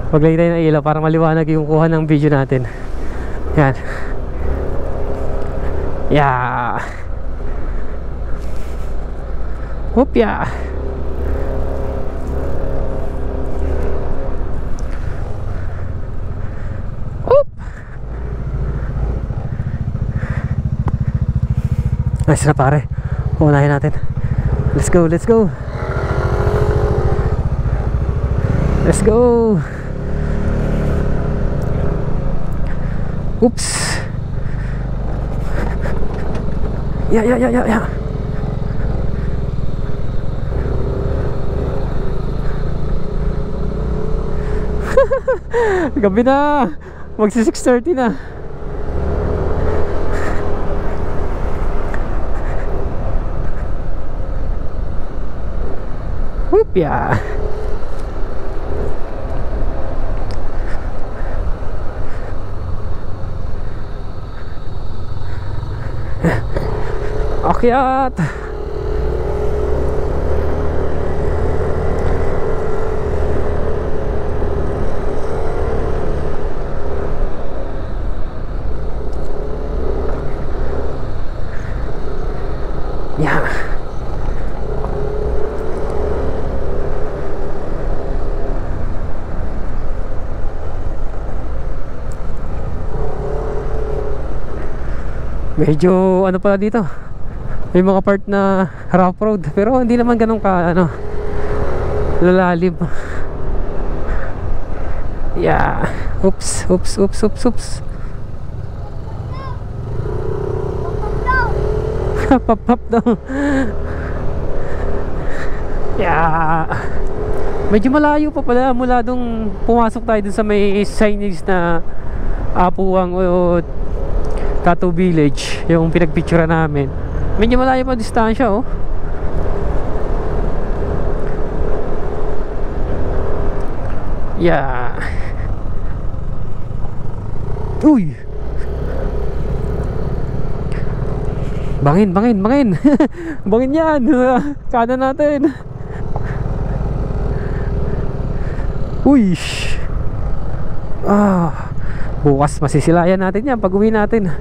S2: Maglagay tayo ng ilaw para maliwanag yung kuha ng video natin. Yan. Yeah. Whoop, yeah. Whoop. Nice na pare. Unahin natin. Let's go, let's go. Let's go. Oops. Yeah. Gabi na. Magsi 6:30 na. Whoop, yeah. Akyat. Yeah. Medyo ano pala dito, may mga part na rough road, pero hindi naman ganun ka ano, lalalim. Yeah. Oops. Pop daw. Yeah. Medyo malayo pa pala mula dong pumasok tayo dun sa may signage na Apuang o Tattoo Village, yung pinagpicture namin. Medyo malayo pa distansya, oh. Yeah. Uy. Bangin. Bangin yan. Kanan natin. Uy. Bukas masisilayan natin yan pag uwi natin.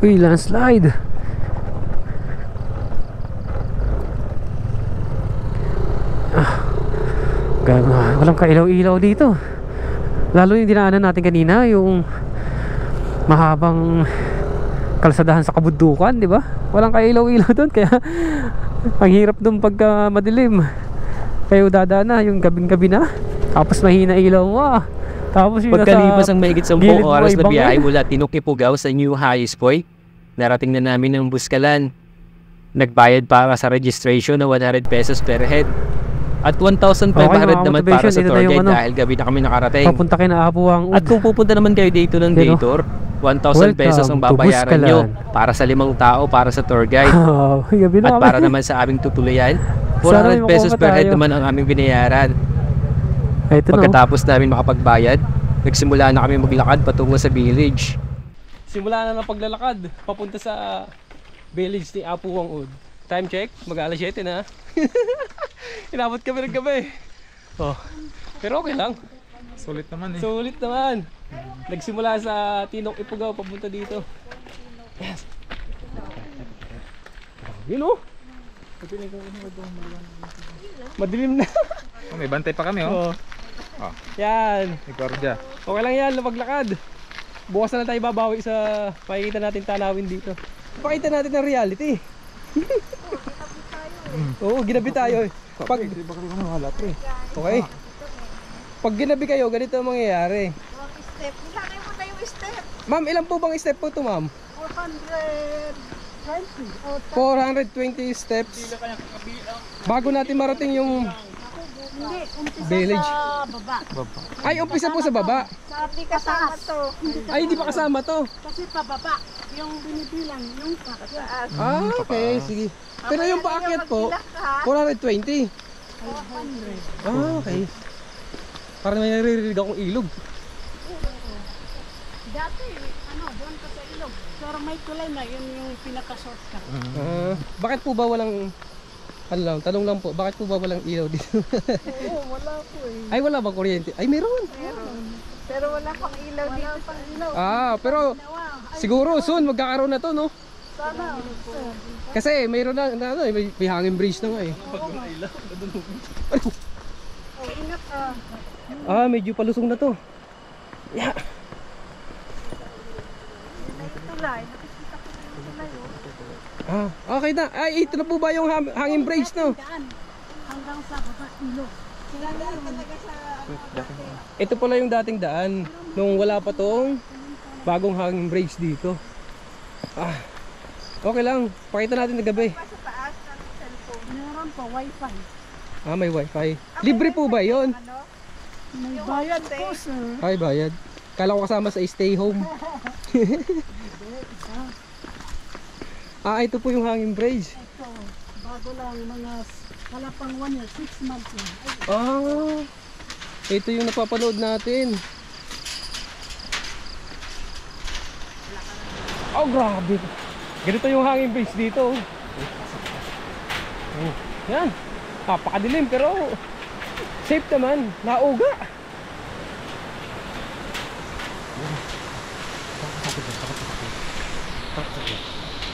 S2: Uy, landslide. Walang kailaw-ilaw dito. Lalo yung dinaanan natin kanina, yung mahabang kalsadahan sa kabundukan, di ba? Walang kailaw-ilaw doon, kaya ang hirap doon pagka madilim. Kayo dadaan na yung gabing-gabi na, tapos mahina ilaw mo. Tapos yung
S1: Pagkalipas ang mahigit 10
S2: gilid mo
S1: oras
S2: ay
S1: na
S2: bangin.
S1: biyahe mula Tinok, Ifugao sa New Highest Point, narating na namin ang Buskalan. Nagbayad para sa registration na 100 pesos per head. At 1,500
S2: mga
S1: naman para sa
S2: motivation, ito
S1: tour
S2: na yung
S1: guide
S2: ano,
S1: dahil gabi na kami nakarating.
S2: papunta kina Apuang
S1: At kung pupunta naman kayo dito ng day tour, 1,000 pesos ang
S2: Welcome to
S1: babayaran nyo
S2: Buskalan.
S1: para sa 5 tao para sa tour guide.
S2: Gabi na
S1: At
S2: kami.
S1: para naman sa aming tutuluyan,
S2: Sana
S1: 400 pesos
S2: makuha
S1: per head
S2: tayo.
S1: naman ang aming binayaran.
S2: Ito na,
S1: Pagkatapos namin makapagbayad, nagsimula na kami maglakad patungo sa village.
S2: simula na ng paglalakad papunta sa village ni Apuang Ud. Time check, mag-alas 7 na. Inabot kami ng gabi. Pero okay lang.
S4: Sulit naman eh.
S2: Sulit naman. Nagsimula sa Tinok, Ifugao papunta dito. Yes. Yun oh. Madilim na.
S4: Oh, may bantay pa kami oh.
S2: Yan.
S4: May gwardiya.
S2: Okay lang yan, lumaglakad. Bukas na lang tayo babawi sa pakikita natin tanawin dito. Pakita natin ang reality. Oo, ginabi tayo. Pag, okay. Pag ginabi kayo, ganito ang mangyayari.
S5: Step. Ilagay mo na yung step.
S2: Ma'am, ilan po bang step po ito, ma'am?
S5: 420.
S2: 420 steps. Bago natin marating yung
S5: Hindi, umpisa
S2: village.
S5: sa baba.
S2: Ay, umpisa po sa baba.
S5: Sabi kasama to.
S2: Ay, hindi pa kasama to.
S5: Kasi pababa. Yung binibilang, yung pataas.
S2: Okay, sige. Pero yung paakyat po, 420. Okay. Parang may naririnig akong ilog.
S5: Dati, doon ka sa ilog. Pero may tulay na, yun yung pinaka-shortcut.
S2: Bakit po ba walang tanong lang po, bakit po ba walang ilaw dito?
S5: Oo, wala po eh.
S2: Ay, wala bang kuryente? Ay, meron.
S5: Pero wala pang ilaw dito. Pang ilaw.
S2: Pero siguro soon magkakaroon na to, no?
S5: Sana.
S2: Kasi mayroon na may hangin bridge na nga eh.
S5: Oh, ingat ka.
S2: Medyo palusong na to. Yeah.
S5: May tulay. Nakikita ko na yung tulay.
S2: Okay na. Ay, ito na po ba yung hangin bridge, no?
S5: Daan. Hanggang sa baba ilog. Sila talaga sa...
S2: Ito pala yung dating daan nung wala pa tong bagong hanging bridge dito. Okay lang, pakita natin na gabi.
S5: Sa taas ng cellphone. Meron pa, wifi.
S2: May wifi. Libre po ba yon?
S5: May bayad po, sir.
S2: Ay, bayad. Kala ko kasama sa stay home. Ito po yung hanging bridge.
S5: Ito, bago lang, mga wala pang 1 year, 6 months na.
S2: Ito yung napapanood natin. Grabe. Ganito yung hanging bridge dito. Yan. Napakadilim pero safe naman. Nauga.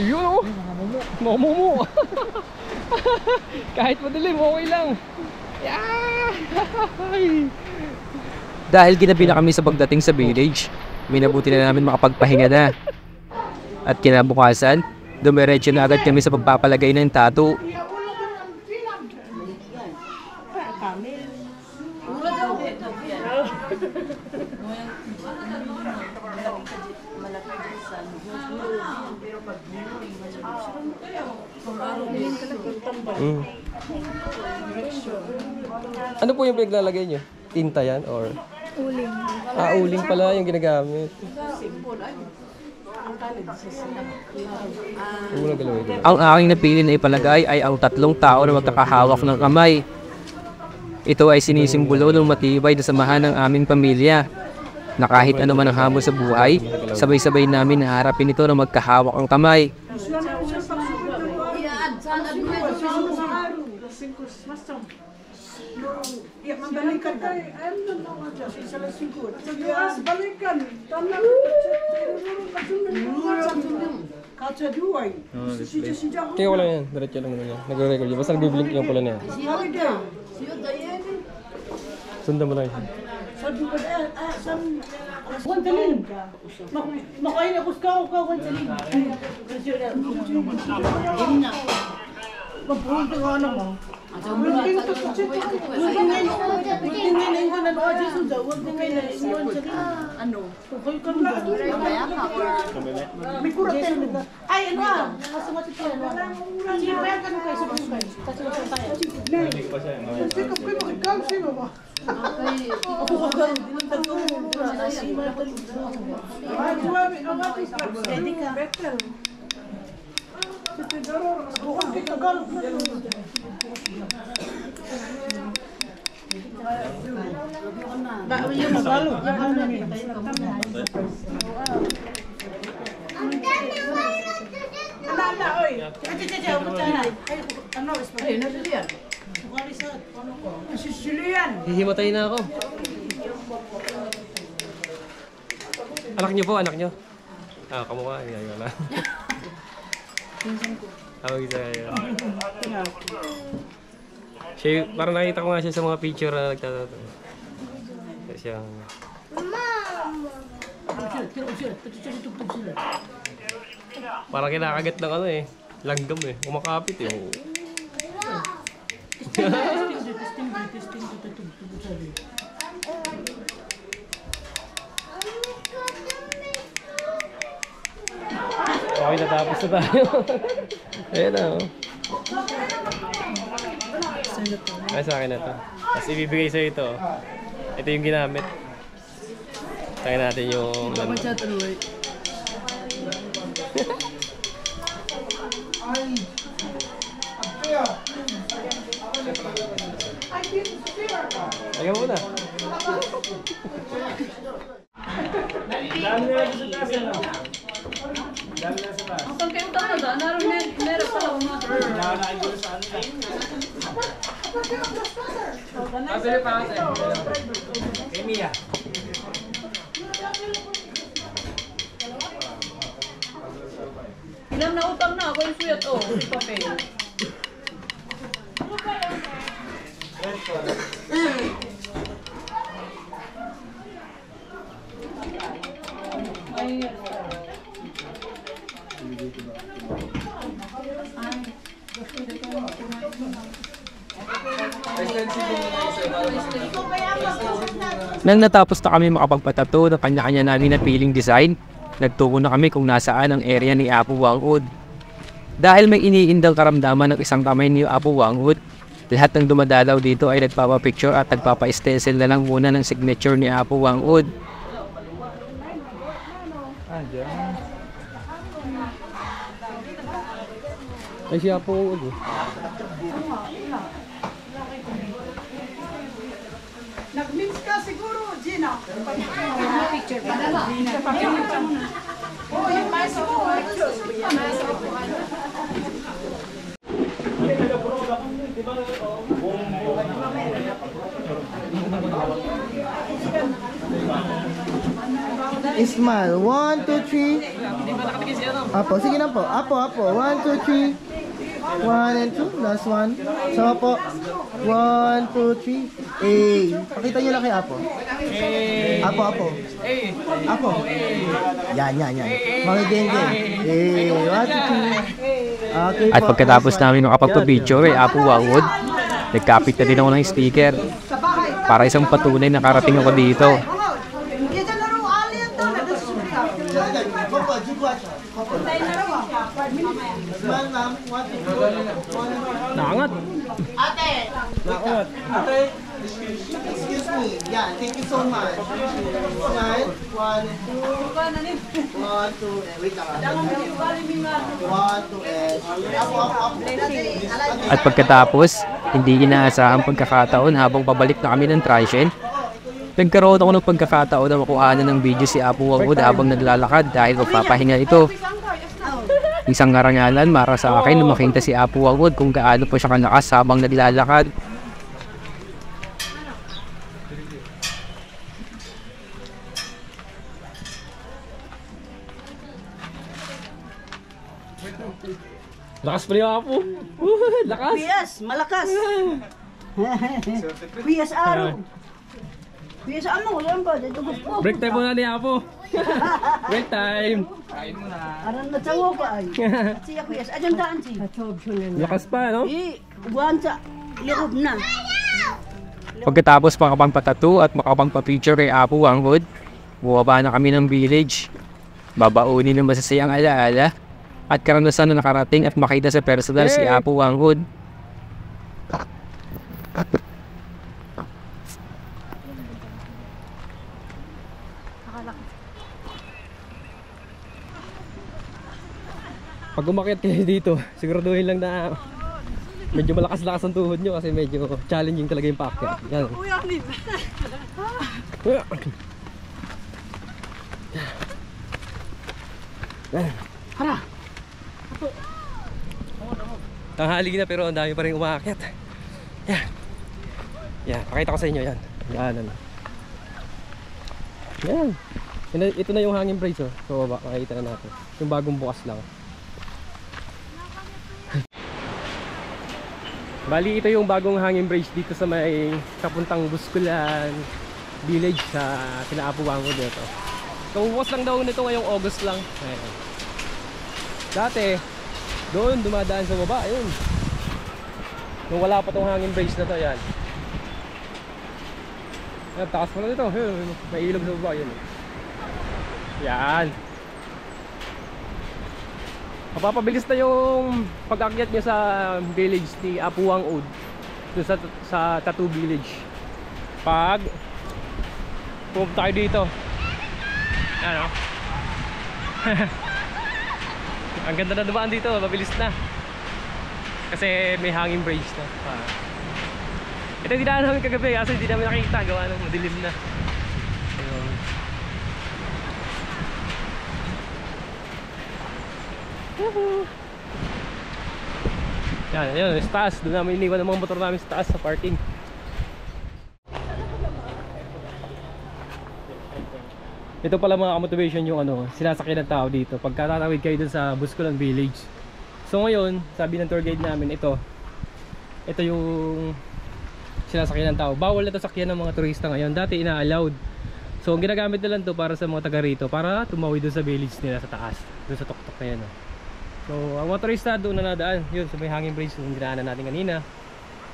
S2: Yun oh. Mamumu. Kahit madilim, okay lang.
S1: Dahil ginabi na kami sa pagdating sa village, minabuti na namin makapagpahinga na. At kinabukasan, dumiretso na agad kami sa pagpapalagay ng tattoo.
S2: Ano po yung pinaglalagay nyo? Tinta yan or? Uling. Ah, uling pala yung ginagamit.
S1: Ang aking napili na ipalagay ay ang 3 tao na magkakahawak ng kamay. Ito ay sinisimbolo ng matibay na samahan ng aming pamilya, na kahit ano man ang hamon sa buhay, sabay-sabay namin naharapin ito na magkahawak ang kamay.
S5: Balikan tayo. Ano naman dyan? Sa lasigod. Balikan. Tanang Katsaduay.
S2: Kaya wala yan, diretso lang naman yan. Nagre-record yun, basta nag-blink yung pula na yan. Sundan mo lang yun.
S5: Wantalin. Makain ako sa wantalin. Mapunta ka naman. Ay, ano ah? Masumati ko yan. Siya ka nung kayo sa buhay. Kasi wala tayo. Sige, kayo makikam sino ba? Ako ka gano'n. Dinagdag ko. Ay, suwabi. Ang ating steps. Pwede ka. Better. Bukan kita gano'n. Bakit yung magalo? Ano, oy. Ano, ay, nasilian. Nasilian.
S2: Hihimatay na ako. Anak niyo po, anak niyo. Ah, kamukha. Ay, wala. Tawag isa kayo. Siya, parang nakita ko nga siya sa mga picture na nagtatato. Siya. Parang kinakagat ng ano eh. Langgam eh. Kumakapit eh. Okay, natapos na tayo. Ayan na oh. Ay, sa akin na to. Tapos ibibigay sa'yo ito. Ito yung ginamit. Tangin natin yung... Lagyan mo na.
S6: Ang kayo talaga, meron pala mga ilang na utang na ako yung suyat o, si papel.
S1: Nang natapos na kami makapagpatato ng kanya-kanya namin na piling design, nagtungo na kami kung nasaan ang area ni Apo Wangud. Dahil may iniindang karamdaman ng isang kamay ni Apo Wangud, lahat ng dumadalaw dito ay nagpapapicture at nagpapa-stencil na lang muna ng signature ni Apo Wangud.
S2: Ay, si Apo Wangud eh.
S5: Nag-mix ka siguro, Gina.
S6: Picture pa na ba?
S5: Oo, yung maso ko.
S7: Smile. 1, 2, 3. Apo, sige na po. Apo. 1, 2, 3. 1 and 2. Last one. Sama po. 1, 2, 3. A. Pakita nyo lang kay Apo. Apo. Apo. Yan. Mga geng-geng. A. 1, 2, 3. Okay
S1: At
S7: po.
S1: pagkatapos namin makapagpa-picture ay Apo Wangud, nagkapit na din ako ng speaker para isang patunay na karating ako dito.
S7: Smile, ma'am. 1, 2, 3.
S2: Naangat.
S7: Ate!
S2: Naangat.
S7: Ate! Excuse me. Yan, thank you so much. Smile. 1 and 2. 1, 2, and wait lang. 1, 2, and up.
S1: At pagkatapos, hindi inaasahang pagkakataon habang pabalik na kami ng transient, nagkaroon ako ng pagkakataon na makuhanan ng video si Apo Wangud habang naglalakad dahil magpapahinga ito. Isang karangalan para sa akin na makita si Apo Wangud kung gaano pa siya kalakas habang naglalakad.
S2: Lakas pa niya Apo. Lakas.
S5: Piyas, malakas. Piyas araw. Piyas ano, lang ba? Dito gusto.
S2: Break time muna ni Apo. Break time.
S5: Aran na tawo pa ay. Siya piyas, ajan daan si.
S2: Lakas pa, no?
S5: Buwan sa loob na.
S1: Pagkatapos makapagpatattoo at makapagpa-picture kay Apo Wangud, bumaba na kami ng village. Babaunin ng masasayang alaala at karanasan na nakarating at makita sa personal si Apo Wangud.
S2: Pag umakyat kayo dito, siguraduhin lang na medyo malakas-lakas ang tuhod nyo kasi medyo challenging talaga yung paakyat. Yan. Tanghali na pero ang dami pa rin umakyat. Yan. Yan, pakita ko sa inyo yan. Yan. Yan. Ito na yung hanging bridge oh. So baba, makikita na natin. Yung bagong bukas lang. Bali ito yung bagong hanging bridge dito sa may kapuntang Buskulan village sa Apo Wangud dito. So bukas lang daw nito ngayong August lang. Ayan. Dati doon dumadaan sa baba, ayun. Nung wala pa tong hanging bridge na to, yan. Ayan, takas pala dito. May ilog sa baba, yun. Yan. Mapapabilis na yung pag-akyat nyo sa village ni Apo Wangud doon sa Tattoo Village pag pumunta tayo dito. Ano? Ang ganda na dumaan dito, mabilis na kasi may hanging bridge na. Ito hindi na namin kagabi kasi hindi namin nakikita, gawa ng madilim na. Ayun. Yan, yun, sa taas. Doon namin iniwan ang mga motor namin sa taas sa parking. Ito pala mga motivation yung sinasakyan ng tao dito pagka tatawid kayo dun sa Buskulan Village. So ngayon, sabi ng tour guide namin, ito yung sinasakyan ng tao. Bawal na ito sakyan ng mga turista ngayon. Dati ina-allowed. So ang ginagamit nila to para sa mga taga rito, para tumawid dun sa village nila sa taas, dun sa tuktok na yan. So ang mga turista doon na nadaan, yun sa may hanging bridge yung dinaanan natin kanina.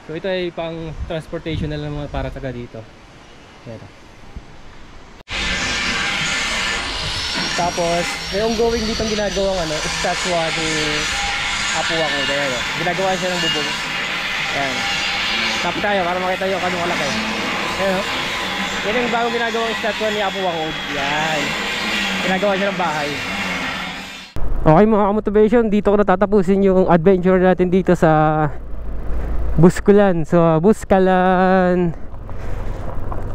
S2: So ito ay pang transportation na lang mga para taga dito. Yan. Tapos may ongoing dito ang ginagawang statwa ni Apo Wangud. Ayan, ginagawa siya ng bubong. Ayan. Tapos tayo para makita nyo kung kalaki. Ayan, yan yung bagong ginagawang statwa ni Apo Wangud. Yan. Ginagawa siya ng bahay. Okay mga motivation, dito ko natatapusin yung adventure natin dito sa Buskulan. So Buskulan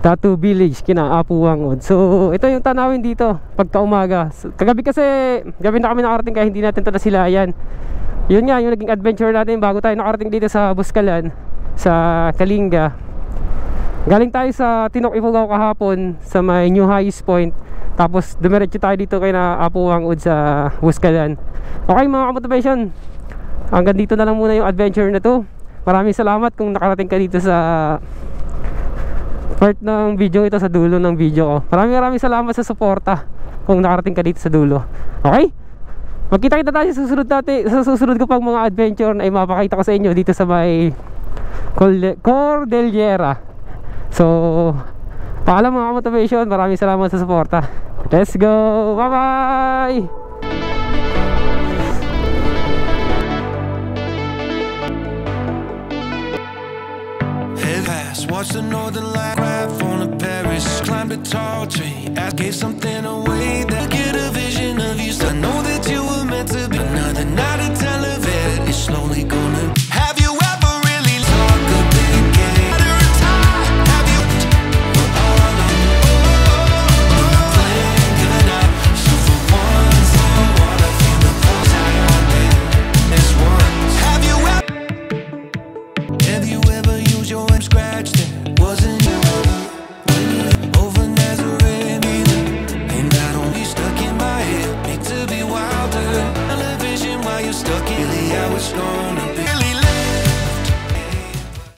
S2: Tattoo Village kina Apo Wangud. So ito yung tanawin dito pagka umaga. So, kagabi kasi gabi na kami nakarating kaya hindi natin ito nasilayan. Yun nga yung naging adventure natin bago tayo nakarating dito sa Buskulan sa Kalinga. Galing tayo sa Tinok Ifugao kahapon sa may New Highest Point. Tapos dumiretso tayo dito kay na Apo Wangud sa Buskulan. Okay mga motivation, hanggang dito na lang muna yung adventure na to. Maraming salamat kung nakarating ka dito sa part ng video ito, sa dulo ng video ko. Maraming salamat sa suporta kung nakarating ka dito sa dulo. Okay? Magkita-kita tayo sa susunod ko pang mga adventure na ipapakita ko sa inyo dito sa may Cordillera. So paalam mga motivation, maraming salamat sa suporta. Let's go! Bye-bye!
S8: glass, watched the northern light, grab phone to Paris, climbed a tall tree, gave something away that get a vision of you. So I know that you were meant to be another night of television. It's slowly gonna. Have you ever really talk a big game? Have you? We're all on playing good night. So for once, I wanna feel the pulse out there. This once. Have you ever used your hand scratch that wasn't you? When you over Nazareth, and that only stuck in my head. Need to be wilder. Television while you're stuck in the how it's gonna be.